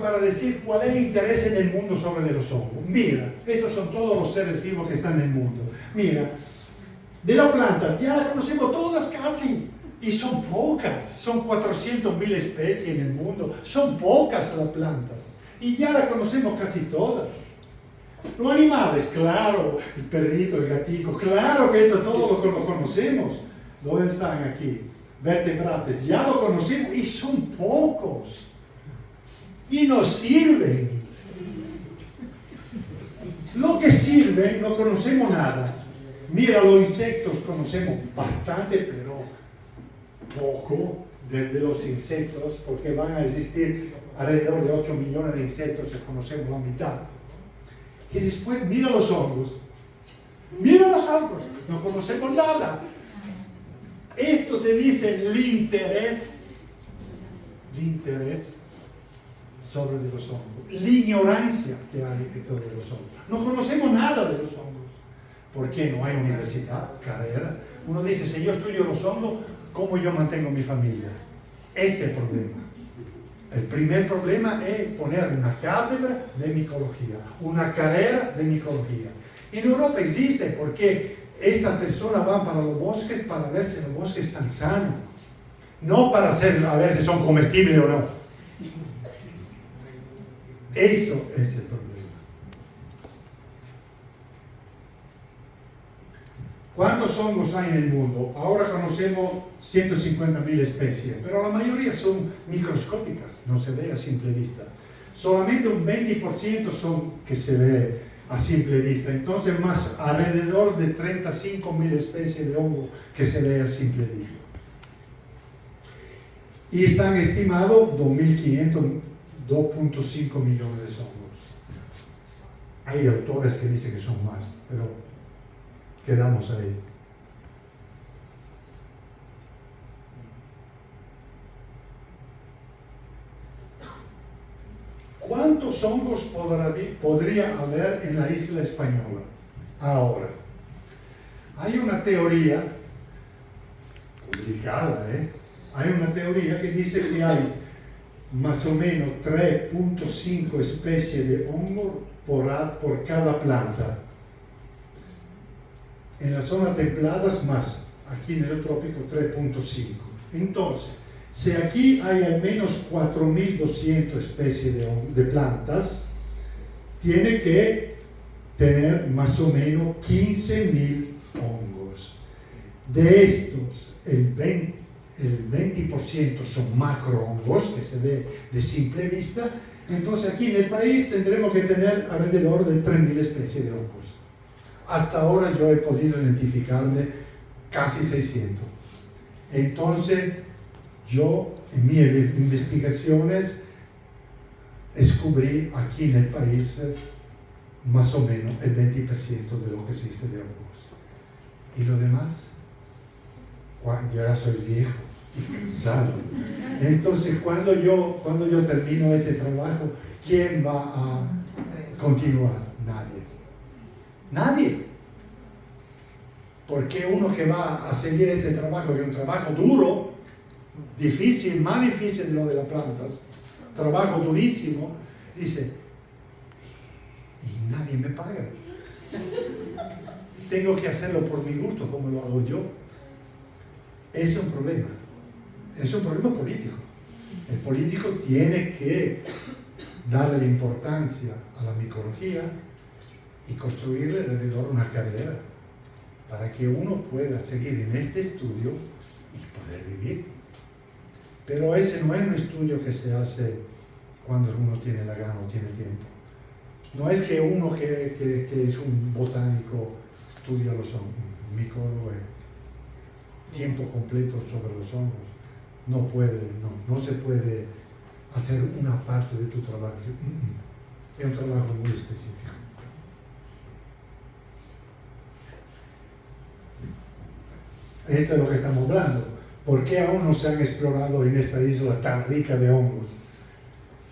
para decir cuál es el interés en el mundo sobre de los hongos. Mira, estos son todos los seres vivos que están en el mundo. Mira, de las plantas, ya las conocemos todas casi. Y son pocas, son 400.000 especies en el mundo. Son pocas las plantas. Y ya las conocemos casi todas. Los animales, claro, el perrito, el gatito, claro que esto todos lo conocemos. ¿Dónde están aquí? Vertebrados, ya lo conocemos y son pocos. Y nos sirven. Lo que sirve, no conocemos nada. Mira, los insectos conocemos bastante, pero poco de los insectos, porque van a existir alrededor de 8 millones de insectos, y conocemos la mitad. Y después mira los hongos. Mira los hongos, no conocemos nada. Esto te dice el interés sobre los hongos, la ignorancia que hay sobre los hongos. No conocemos nada de los hongos. ¿Por qué? No hay universidad, carrera. Uno dice, si yo estudio los hongos, ¿cómo yo mantengo mi familia? Ese es el problema. El primer problema es poner una cátedra de micología, una carrera de micología. En Europa existe porque estas personas van para los bosques para ver si los bosques están sanos, no para a ver si son comestibles o no. Eso es el problema. ¿Cuántos hongos hay en el mundo? Ahora conocemos 150.000 especies, pero la mayoría son microscópicas, no se ve a simple vista. Solamente un 20% son que se ve a simple vista, entonces más alrededor de 35.000 especies de hongos que se ve a simple vista. Y están estimados 2.500, 2.5 millones de hongos. Hay autores que dicen que son más, pero quedamos ahí. ¿Cuántos hongos podría haber en la isla española ahora? Hay una teoría publicada, hay una teoría que dice que hay más o menos 3.5 especies de hongo por cada planta. En las zonas templadas más, aquí en el trópico 3.5. Entonces, si aquí hay al menos 4.200 especies de plantas, tiene que tener más o menos 15.000 hongos. De estos, el 20% son macrohongos, que se ve de simple vista. Entonces aquí en el país tendremos que tener alrededor de 3.000 especies de hongos. Hasta ahora yo he podido identificarme casi 600. Entonces, yo en mis investigaciones descubrí aquí en el país más o menos el 20% de lo que existe de hongos. ¿Y lo demás? Yo ya soy viejo y cansado. Entonces, cuando yo termino este trabajo, ¿quién va a continuar? Nadie. Nadie. Porque uno que va a seguir este trabajo, que es un trabajo duro, difícil, más difícil de lo de las plantas, trabajo durísimo, dice, y nadie me paga. Tengo que hacerlo por mi gusto, como lo hago yo. Es un problema. Es un problema político. El político tiene que darle la importancia a la micología y construirle alrededor una carrera para que uno pueda seguir en este estudio y poder vivir. Pero ese no es un estudio que se hace cuando uno tiene la gana o tiene tiempo. No es que uno que es un botánico estudia los hongos, un micólogo es tiempo completo sobre los hongos. No se puede hacer una parte de tu trabajo. Es un trabajo muy específico. Esto es lo que estamos hablando. ¿Por qué aún no se han explorado en esta isla tan rica de hongos?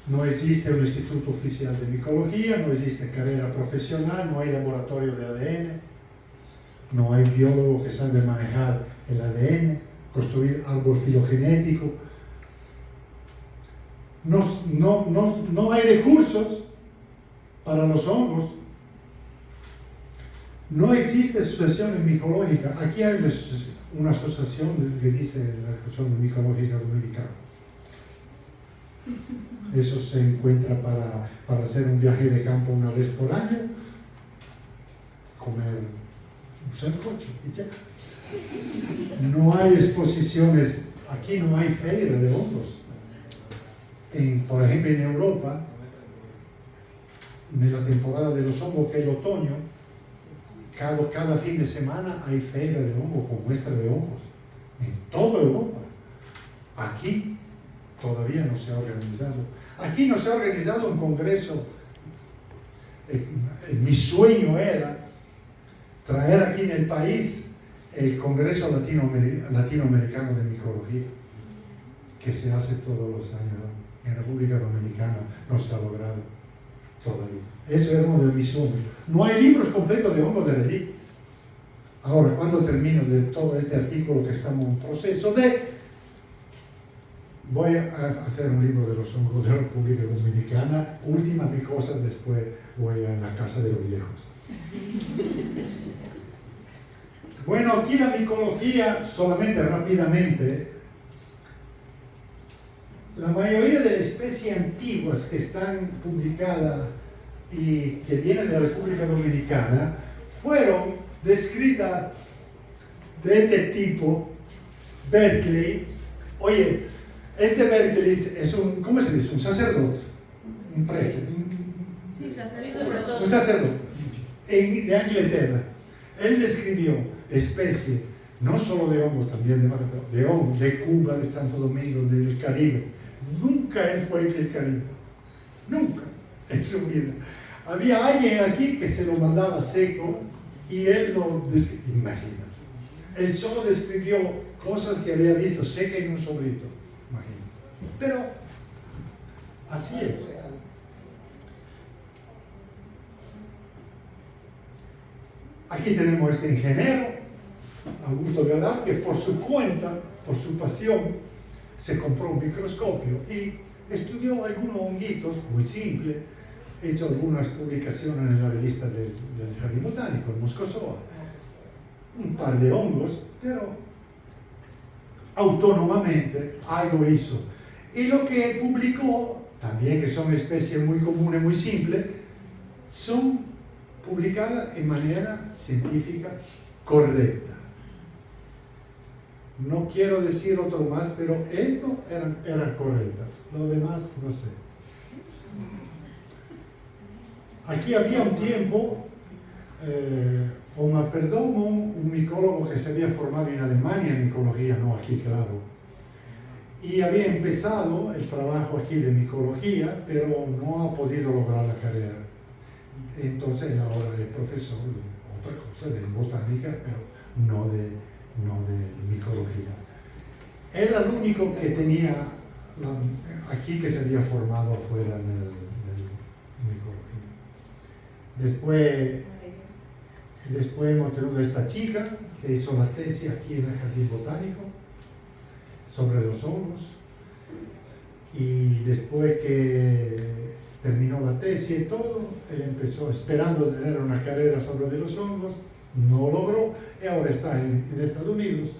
No existe un instituto oficial de micología, no existe carrera profesional, no hay laboratorio de ADN, no hay biólogo que sabe manejar el ADN, construir árbol filogenético. No hay recursos para los hongos. No existe asociación micológica. Aquí hay una asociación que dice la Asociación Micológica Dominicana. Eso se encuentra para hacer un viaje de campo una vez por año, comer un sancocho y ya. No hay exposiciones, aquí no hay feria de hongos. Por ejemplo, en Europa, en la temporada de los hongos, que es el otoño, cada fin de semana hay feria de hongos con muestra de hongos en toda Europa. Aquí todavía no se ha organizado. Aquí no se ha organizado un congreso. Mi sueño era traer aquí en el país el Congreso Latinoamericano de Micología, que se hace todos los años en República Dominicana. Dominicana no se ha logrado todavía. Eso era uno de mis sueños. No hay libros completos de hongos de reliquia. Ahora, cuando termino de todo este artículo que estamos en proceso voy a hacer un libro de los hongos de la República Dominicana. Últimas mis cosas, después voy a la casa de los viejos. Bueno, aquí la micología, solamente rápidamente, la mayoría de las especies antiguas que están publicadas y que vienen de la República Dominicana fueron descritas de este tipo, Berkeley. Oye, este Berkeley es un, ¿cómo se dice? Un sacerdote, un prete, Sí, sacerdote. un sacerdote de Inglaterra. Él describió especies, no solo de hongo, también de hongo, de Cuba, de Santo Domingo, del Caribe. Nunca él fue el Caribe, nunca en su vida. Había alguien aquí que se lo mandaba seco y él lo describió. Imagínate. Él solo describió cosas que había visto seca en un sobrito. Imagínate. Pero así es. Aquí tenemos este ingeniero, Augusto Gadar, que por su cuenta, por su pasión, se compró un microscopio y estudió algunos honguitos, muy simples, hizo algunas publicaciones en la revista del Jardín Botánico, en Moscosoa, un par de hongos, pero autónomamente algo hizo. Y lo que publicó, también que son especies muy comunes, muy simples, son publicadas en manera científica correcta. No quiero decir otro más, pero esto eran correctas. Lo demás, no sé. Aquí había un tiempo, Omar Perdomo, un micólogo que se había formado en Alemania en micología, no aquí, claro. Y había empezado el trabajo aquí de micología, pero no ha podido lograr la carrera. Entonces él ahora es profesor de otra cosa, de botánica, pero no de micología. Era el único que tenía aquí que se había formado afuera en micología. Después hemos tenido esta chica que hizo la tesis aquí en el Jardín Botánico sobre los hongos, y después que terminó la tesis y todo, él empezó esperando tener una carrera sobre de los hongos, no logró, y ahora está en Estados Unidos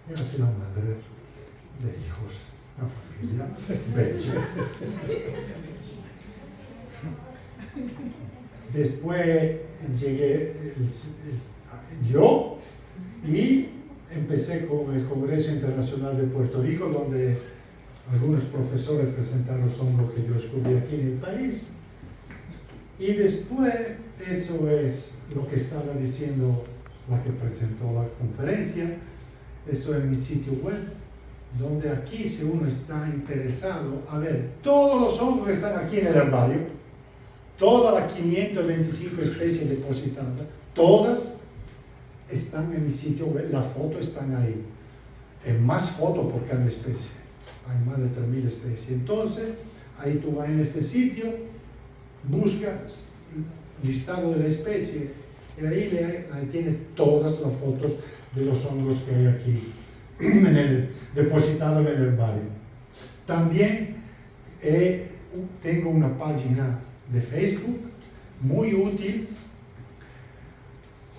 y hace la madre de hijos, una familia bella. Después llegué yo y empecé con el Congreso Internacional de Puerto Rico, donde algunos profesores presentaron los hongos que yo descubrí aquí en el país. Y después, eso es lo que estaba diciendo la que presentó la conferencia, eso es mi sitio web, donde aquí, si uno está interesado a ver todos los hongos que están aquí en el herbario, todas las 525 especies depositadas, todas están en mi sitio web, las fotos están ahí, en más fotos por cada especie, hay más de 3.000 especies. Entonces, ahí tú vas en este sitio, buscas listado de la especie, y ahí tienes todas las fotos de los hongos que hay aquí, depositados en el herbario. También tengo una página de Facebook muy útil,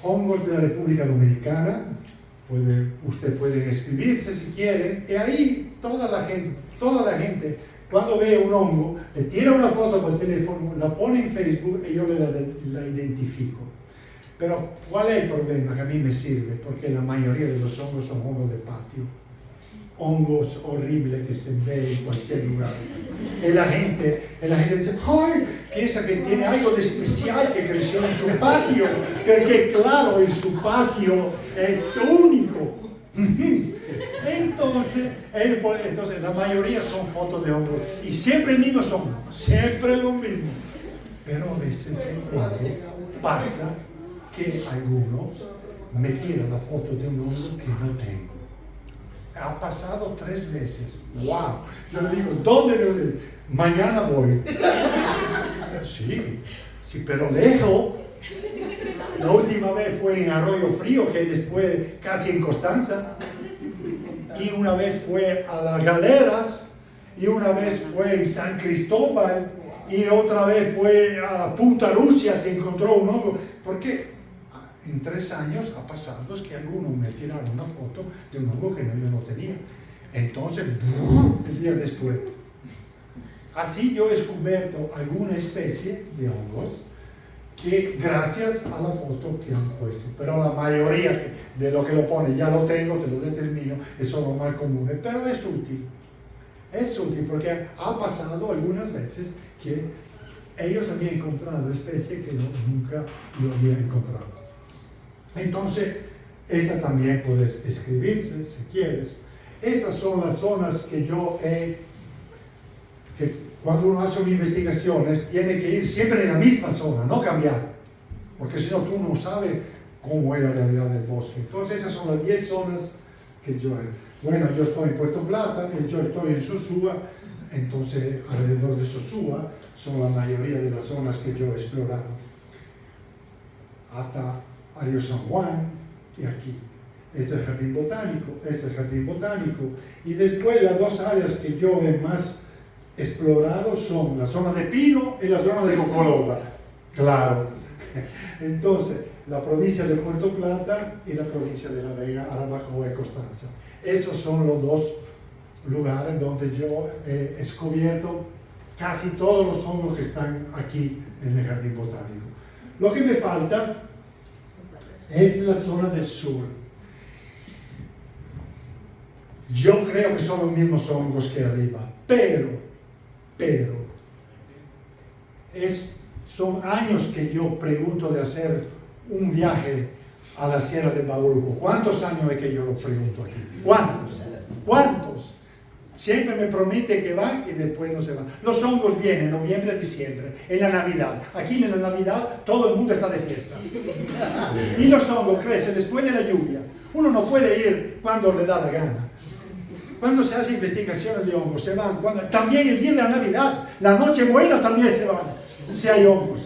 Hongos de la República Dominicana. Usted puede inscribirse si quiere, y ahí toda la gente cuando ve un hongo, le tira una foto con el teléfono, la pone en Facebook y yo la identifico. Pero ¿cuál es el problema? Que a mí me sirve, porque la mayoría de los hongos son hongos de patio, hongos horribles que se ven en cualquier lugar. Y la gente dice, ¡ay! Piensa que tiene algo de especial que creció en su patio, porque claro, en su patio es único. Entonces la mayoría son fotos de hongos, y siempre el mismo son, siempre lo mismo. Pero a veces en cuando pasa que algunos me tiran la foto de un hongo que no tengo. Ha pasado 3 veces. ¡Wow! Yo le digo, ¿dónde lo leí? Mañana voy. Sí, sí, pero lejos. La última vez fue en Arroyo Frío, que después casi en Constanza. Y una vez fue a las Galeras. Y una vez fue en San Cristóbal. Y otra vez fue a Punta Lucia, que encontró un hongo. Porque en 3 años ha pasado que algunos me tiraron una foto de un hongo que yo no tenía. Entonces, el día después. Así yo he descubierto alguna especie de hongos que gracias a la foto que han puesto, pero la mayoría de lo que lo pone ya lo tengo, te lo determino, y son los más comunes, pero es útil porque ha pasado algunas veces que ellos habían encontrado especies que nunca lo habían encontrado. Entonces, esta también puedes escribirse si quieres. Estas son las zonas que yo he, que cuando uno hace una investigación tiene que ir siempre en la misma zona, no cambiar, porque si no tú no sabes cómo es la realidad del bosque. Entonces esas son las 10 zonas que yo he. Bueno, yo estoy en Puerto Plata, yo estoy en Sosúa, entonces alrededor de Sosúa son la mayoría de las zonas que yo he explorado. Hasta Río San Juan y aquí. Este es el jardín botánico, y después las 2 áreas que yo he más explorado son la zona de pino y la zona de cocoloba. Claro. Entonces, la provincia de Puerto Plata y la provincia de La Vega, Arauco y Constanza. Esos son los 2 lugares donde yo he descubierto casi todos los hongos que están aquí en el jardín botánico. Lo que me falta es la zona del sur. Yo creo que son los mismos hongos que arriba, pero son años que yo pregunto de hacer un viaje a la Sierra de Bauruco. ¿Cuántos años es que yo lo pregunto aquí? ¿Cuántos? Siempre me promete que van y después no se van. Los hongos vienen en noviembre, diciembre, en la Navidad. Aquí en la Navidad todo el mundo está de fiesta. Y los hongos crecen después de la lluvia. Uno no puede ir cuando le da la gana. Cuando se hace investigaciones de hongos, se van. También el día de la Navidad, la Nochebuena también se van, si hay hongos.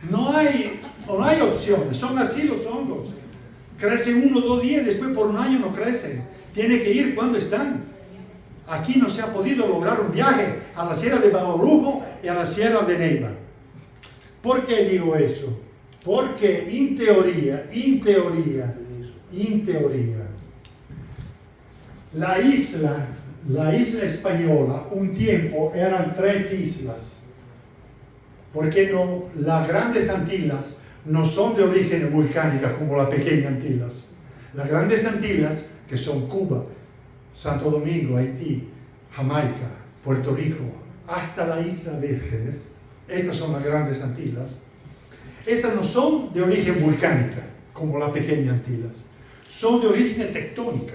No hay opciones, son así los hongos. Crecen 1 o 2 días, después por un año no crecen. Tiene que ir cuando están. Aquí no se ha podido lograr un viaje a la Sierra de Bauruco y a la Sierra de Neiva. ¿Por qué digo eso? Porque en teoría, la isla española, un tiempo eran 3 islas. Porque no, las grandes Antillas no son de origen volcánica como las pequeñas Antillas. Las grandes Antillas, que son Cuba, Santo Domingo, Haití, Jamaica, Puerto Rico, hasta la Isla Vírgenes, estas son las grandes Antillas. Estas no son de origen volcánica como las pequeñas Antillas, son de origen tectónica.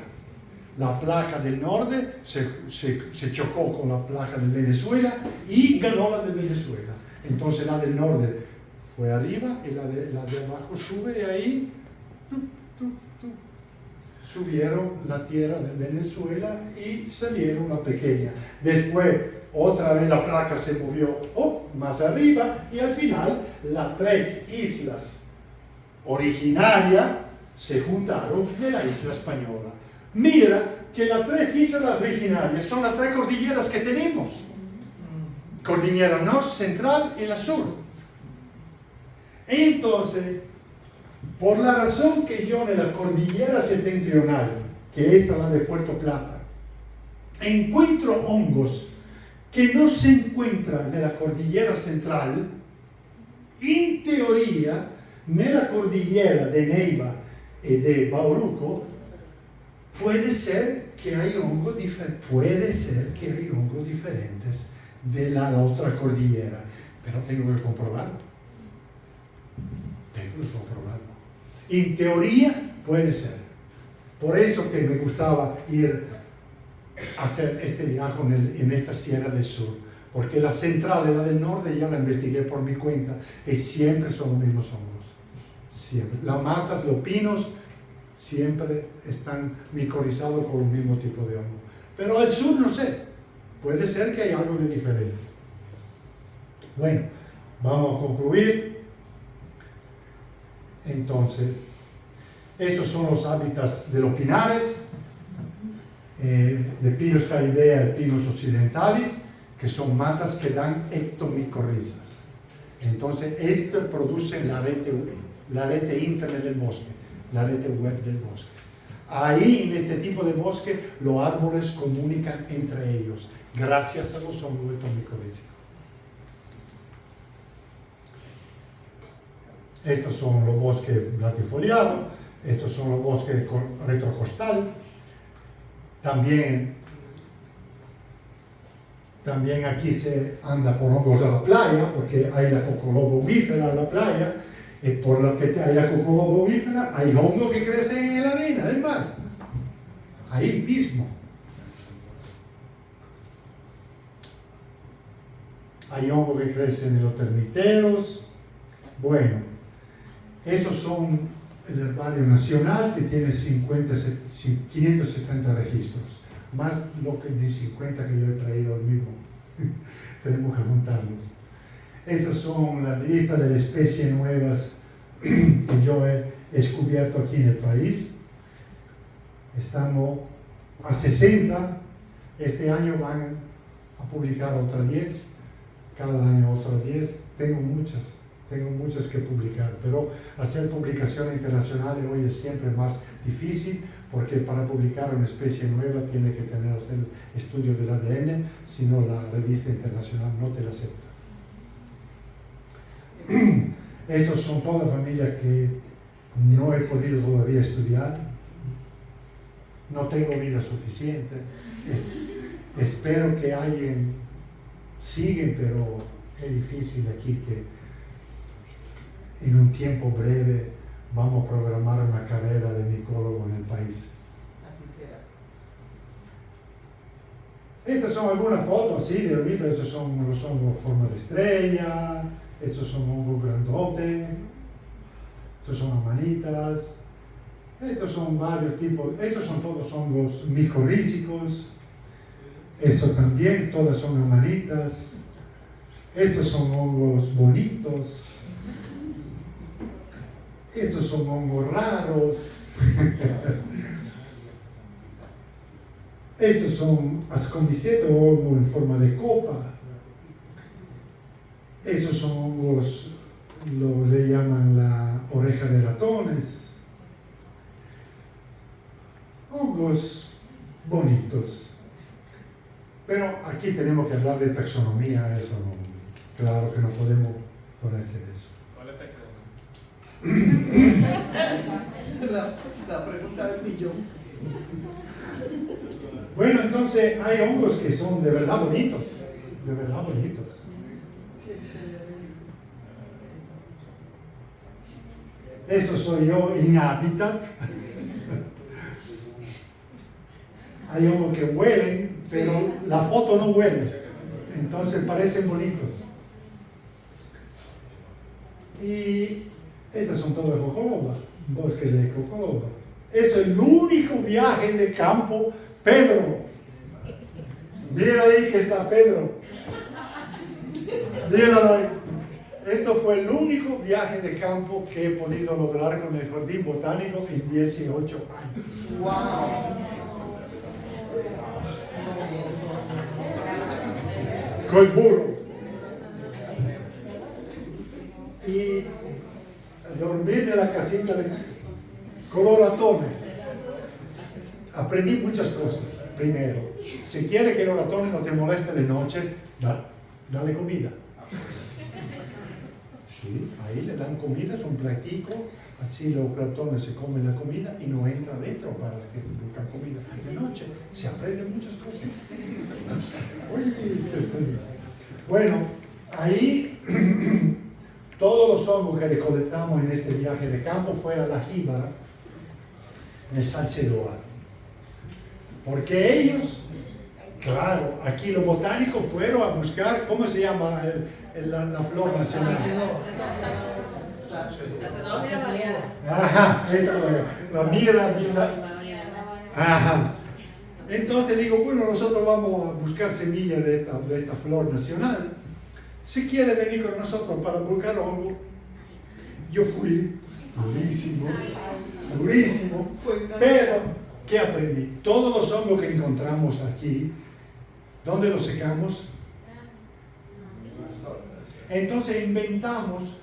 La placa del norte se chocó con la placa de Venezuela y ganó la de Venezuela. Entonces la del norte fue arriba y la de abajo sube, y ahí subieron la tierra de Venezuela y salieron la pequeña. Después otra vez la placa se movió más arriba, y al final las 3 islas originarias se juntaron de la isla española. Mira que las 3 islas originarias son las 3 cordilleras que tenemos. Cordillera norte, central y la sur. Entonces, por la razón que yo en la cordillera septentrional, que es la de Puerto Plata, encuentro hongos que no se encuentran en la cordillera central, en teoría, en la cordillera de Neiva y de Bauruco, puede ser que hay hongos diferentes de la otra cordillera, pero tengo que comprobarlo. En teoría puede ser. Por eso que me gustaba ir a hacer este viaje en esta Sierra del Sur, porque la central y la del norte ya la investigué por mi cuenta, y siempre son los mismos hongos. Siempre. Las matas, los pinos, siempre están micorizados con el mismo tipo de hongo. Pero al sur no sé. puede ser que haya algo de diferente. Bueno, vamos a concluir. Entonces, estos son los hábitats de los pinares, de Pinus caridea y Pinus occidentalis, que son matas que dan ectomicorrizas. Entonces, esto produce la arete interna del bosque, la arete web del bosque. Ahí, en este tipo de bosque, los árboles comunican entre ellos, gracias a los hongos ectomicorrízicos. Estos son los bosques latifoliados, estos son los bosques retrocostal. También aquí se anda por hongos a la playa, porque hay la cocoloba ovífera en la playa, y por lo que hay la cocoloba ovífera, hay hongos que crecen en la arena del mar, ahí mismo. Hay hongos que crecen en los termiteros. Bueno, esos son el herbario nacional, que tiene 570 registros, más lo que de 50 que yo he traído hoy mismo. Tenemos que juntarlos. Estas son las listas de las especies nuevas que yo he descubierto aquí en el país. Estamos a 60. Este año van a publicar otras 10. Cada año otras 10. Tengo muchas que publicar, pero hacer publicaciones internacionales hoy es siempre más difícil, porque para publicar una especie nueva tiene que hacer el estudio del ADN, si no la revista internacional no te la acepta. Estos son todas familias que no he podido todavía estudiar, no tengo vida suficiente, espero que alguien siga, pero es difícil aquí que en un tiempo breve vamos a programar una carrera de micólogo en el país. Así será. Estas son algunas fotos, sí, de ahorita. Estos son los hongos forma de estrella, estos son hongos grandotes, estos son amanitas, estos son varios tipos, estos son todos hongos micorrízicos, estos también, todas son amanitas, estos son hongos bonitos. Estos son hongos raros. Estos son ascomyceto, hongo en forma de copa. Estos son hongos, le llaman la oreja de ratones. Hongos bonitos. Pero aquí tenemos que hablar de taxonomía, eso no, claro que no podemos ponerse eso. La pregunta del millón. Bueno, entonces hay hongos que son de verdad bonitos, de verdad bonitos. Eso soy yo en hábitat. Hay hongos que huelen, pero la foto no huele, entonces parecen bonitos. Y estas son todas cocoloba, bosque de cocoloba. Es el único viaje de campo, Pedro. Mira ahí que está Pedro. Míralo ahí. Esto fue el único viaje de campo que he podido lograr con el jardín botánico en 18 años. ¡Wow! Con el burro. Y dormir en la casita de coloratones. Aprendí muchas cosas. Primero, si quiere que los ratones no te molesten de noche, dale comida. Sí, ahí le dan comida, es un platico, así los ratones se comen la comida y no entra dentro para que buscan comida de noche. Se aprenden muchas cosas. Bueno, ahí todos los hongos que recolectamos en este viaje de campo fue a la jíbara, en Salcedoa. Porque ellos, claro, aquí los botánicos fueron a buscar, ¿cómo se llama la flor nacional? Ajá, esta la mira. Ajá. Entonces digo, bueno, nosotros vamos a buscar semillas de esta flor nacional. Si quiere venir con nosotros para buscar hongo, yo fui durísimo, pero ¿qué aprendí? Todos los hongos que encontramos aquí, ¿dónde los secamos? Entonces inventamos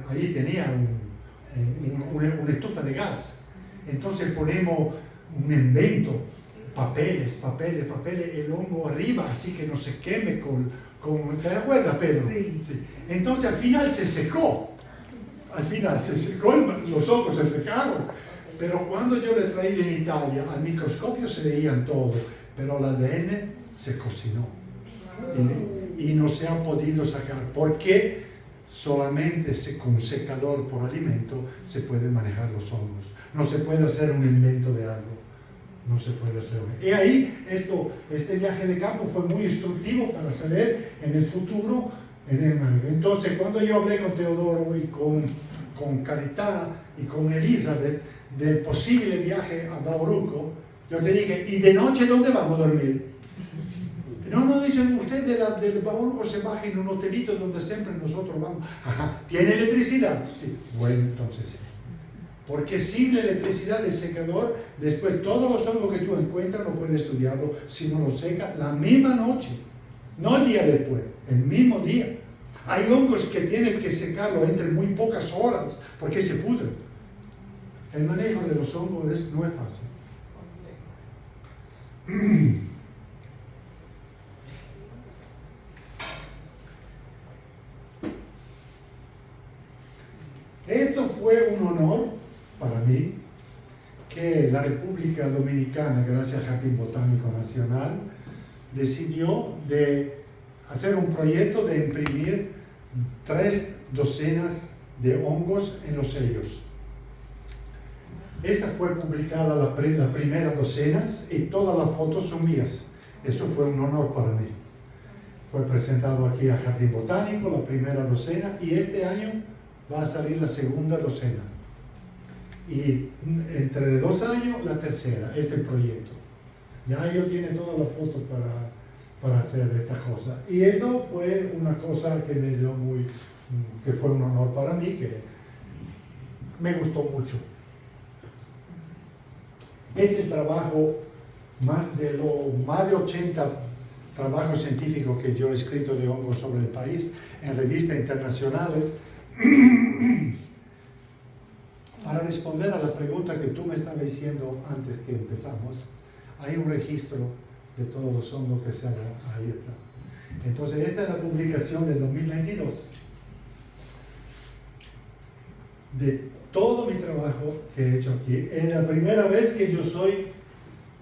ahí tenía una estufa de gas. Entonces ponemos un invento, papeles, el hongo arriba, así que no se queme ¿te acuerdas, Pedro? Sí. Entonces al final se secó, los hongos se secaron, pero cuando yo le traí en Italia, al microscopio se veían todo, pero el ADN se cocinó y no se ha podido sacar, porque solamente con secador por alimento se pueden manejar los hongos, no se puede hacer un invento de algo. No se puede hacer. Y ahí, este viaje de campo fue muy instructivo para saber en el futuro. Entonces, cuando yo hablé con Teodoro y con Carità y con Elizabeth del posible viaje a Bauruco, yo te dije, ¿y de noche dónde vamos a dormir? No, dicen ustedes, del Bauruco se baja en un hotelito donde siempre nosotros vamos. Ajá, ¿tiene electricidad? Sí. Bueno, entonces sí. Porque sin la electricidad del secador, después todos los hongos que tú encuentras no puedes estudiarlo si no lo seca la misma noche, no el día después, el mismo día. Hay hongos que tienen que secarlo entre muy pocas horas porque se pudren. El manejo de los hongos no es fácil. Esto fue un honor para mí, que la República Dominicana, gracias al Jardín Botánico Nacional, decidió de hacer un proyecto de imprimir 3 docenas de hongos en los sellos. Esta fue publicada la primera docena y todas las fotos son mías. Eso fue un honor para mí. Fue presentado aquí al Jardín Botánico, la primera docena, y este año va a salir la segunda docena. Y entre 2 años la tercera, es el proyecto. Ya ellos tienen todas las fotos para hacer esta cosa. Y eso fue una cosa que me dio que fue un honor para mí, que me gustó mucho. Ese trabajo, más de 80 trabajos científicos que yo he escrito de hongos sobre el país en revistas internacionales. Para responder a la pregunta que tú me estabas diciendo antes que empezamos, hay un registro de todos los hongos que se hagan. Ahí está. Entonces, esta es la publicación del 2022 de todo mi trabajo que he hecho aquí. Es la primera vez que yo soy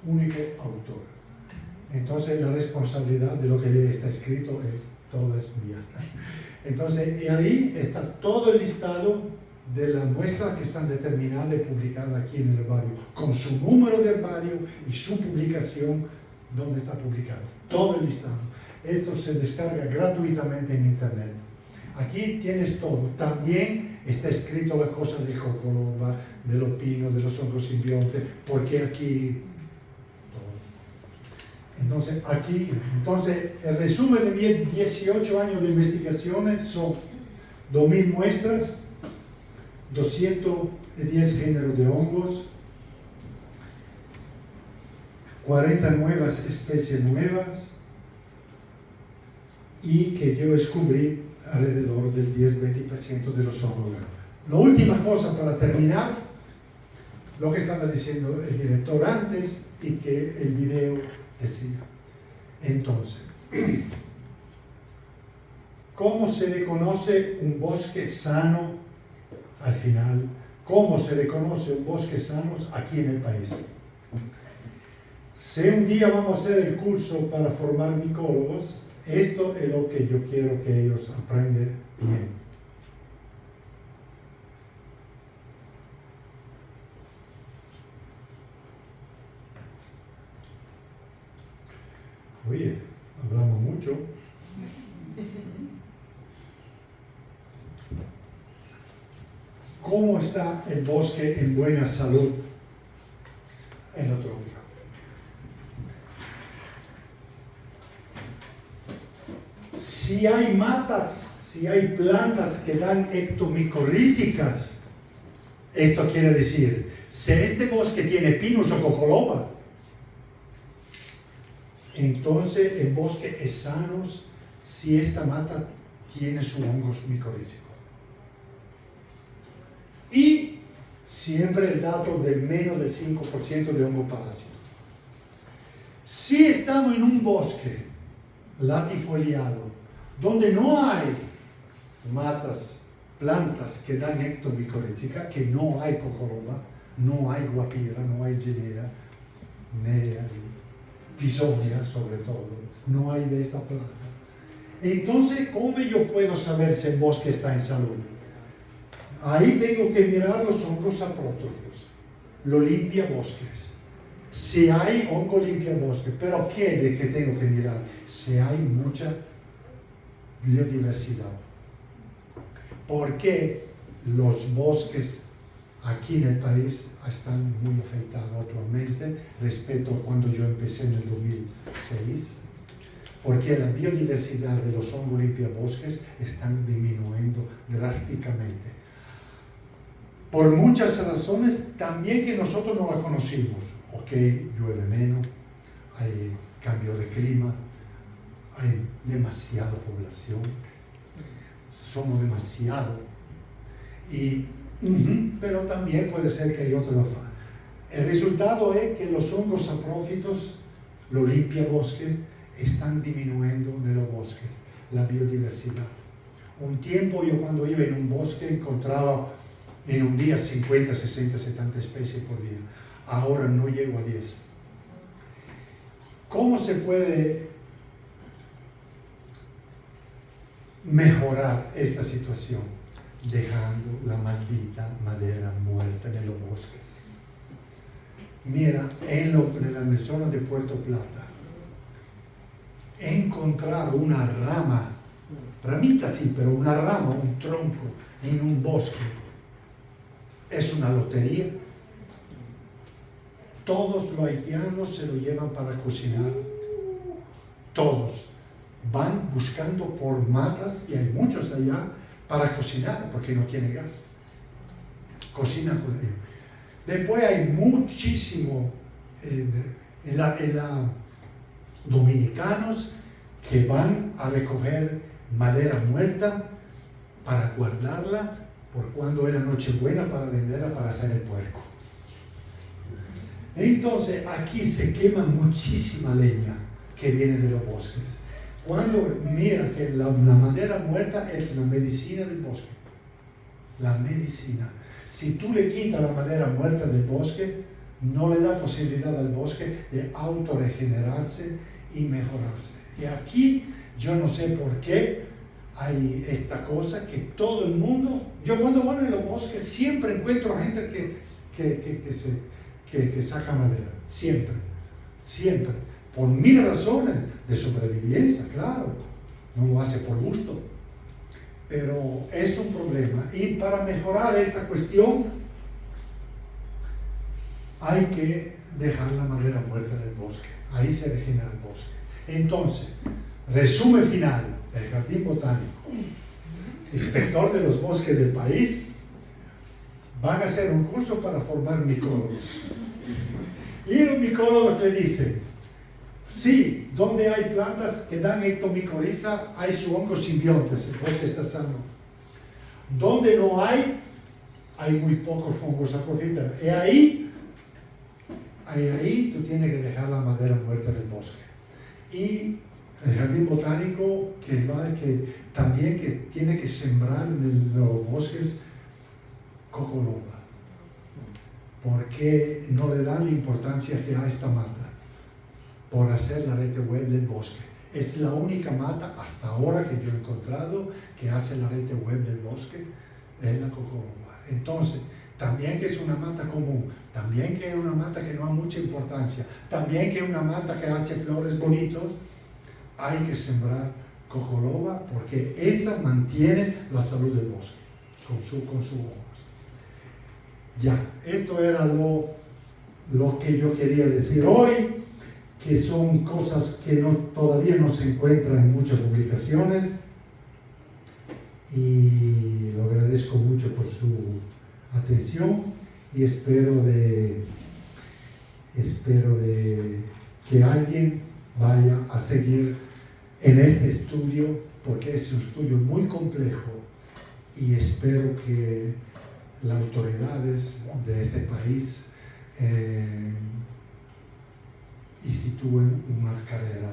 único autor. Entonces, la responsabilidad de lo que está escrito todo es mía. Entonces, ahí está todo el listado de las muestras que están determinadas y publicadas aquí en el herbario, con su número de herbario y su publicación, donde está publicado. Todo el listado. Esto se descarga gratuitamente en internet. Aquí tienes todo. También está escrito las cosas de jojoba, de los pinos, de los hongos simbiontes, porque aquí todo. Entonces, el resumen de mis 18 años de investigaciones son 2.000 muestras, 210 géneros de hongos, 40 nuevas especies nuevas, y que yo descubrí alrededor del 10-20% de los hongos. La última cosa para terminar, lo que estaba diciendo el director antes y que el video decía. Entonces, ¿cómo se reconoce un bosque sano al final? ¿Cómo se reconoce un bosque sano aquí en el país? Si un día vamos a hacer el curso para formar micólogos, esto es lo que yo quiero que ellos aprendan bien. Oye, hablamos mucho. ¿Cómo está el bosque en buena salud en lo trópico? si hay matas, si hay plantas que dan ectomicorrízicas, esto quiere decir, si este bosque tiene pinus o cocoloba, entonces el bosque es sano si esta mata tiene su hongo micorrízico. Y siempre el dato de menos del 5% de hongo parásito. Si estamos en un bosque latifoliado, donde no hay matas, plantas que dan ectomicorrízica, que no hay cocoloba, no hay guapira, no hay ginea, nea, pisonia sobre todo, no hay de esta planta. Entonces, ¿cómo yo puedo saber si el bosque está en salud? Ahí tengo que mirar los hongos saprótrofos, lo limpia bosques. Si hay hongo limpia bosque, pero ¿qué de que tengo que mirar? Si hay mucha biodiversidad. Porque los bosques aquí en el país están muy afectados actualmente respecto a cuando yo empecé en el 2006, porque la biodiversidad de los hongos limpia bosques están disminuyendo drásticamente. Por muchas razones, también que nosotros no la conocimos. Ok, llueve menos, hay cambio de clima, hay demasiada población, somos demasiado. Pero también puede ser que hay otro. El resultado es que los hongos saprófitos, lo limpia bosque, están disminuyendo en los bosques, la biodiversidad. Un tiempo yo cuando iba en un bosque encontraba en un día 50, 60, 70 especies por día. Ahora no llego a 10. ¿Cómo se puede mejorar esta situación? Dejando la maldita madera muerta en los bosques. Mira, en la zona de Puerto Plata, encontrar una rama, ramita sí, pero una rama, un tronco en un bosque, es una lotería. Todos los haitianos se lo llevan para cocinar. Todos van buscando por matas, y hay muchos allá, para cocinar, porque no tiene gas. Cocina con ellos. Después hay muchísimo dominicanos que van a recoger madera muerta para guardarla por cuando es la Nochebuena, para venderla para hacer el puerco. Entonces aquí se quema muchísima leña que viene de los bosques. Cuando mira que la madera muerta es la medicina del bosque, la medicina. Si tú le quitas la madera muerta del bosque, no le da posibilidad al bosque de autorregenerarse y mejorarse. Y aquí yo no sé por qué hay esta cosa que todo el mundo, yo cuando voy en los bosques siempre encuentro gente que saca madera, siempre, por mil razones de sobrevivencia, claro, no lo hace por gusto, pero es un problema. Y para mejorar esta cuestión hay que dejar la madera muerta en el bosque, ahí se regenera el bosque. Entonces, resumen final, el Jardín Botánico, inspector de los bosques del país, van a hacer un curso para formar micólogos. Y los micólogos le dicen, sí, donde hay plantas que dan ectomicoriza, hay su hongo simbiontes, el bosque está sano. Donde no hay muy pocos hongos saprófitos. Y ahí tú tienes que dejar la madera muerta en el bosque. Y el jardín botánico que también que tiene que sembrar en los bosques cocoloba, porque no le dan la importancia que a esta mata por hacer la red web del bosque. Es la única mata hasta ahora que yo he encontrado que hace la red web del bosque, es la cocoloba. Entonces, también que es una mata común, también que es una mata que no ha mucha importancia, también que es una mata que hace flores bonitos, hay que sembrar cocoloba porque esa mantiene la salud del bosque con sus hojas. Ya, esto era lo que yo quería decir hoy. que son cosas que todavía no se encuentran en muchas publicaciones, y lo agradezco mucho por su atención y espero de que alguien vaya a seguir en este estudio, porque es un estudio muy complejo, y espero que las autoridades de este país instituyen una carrera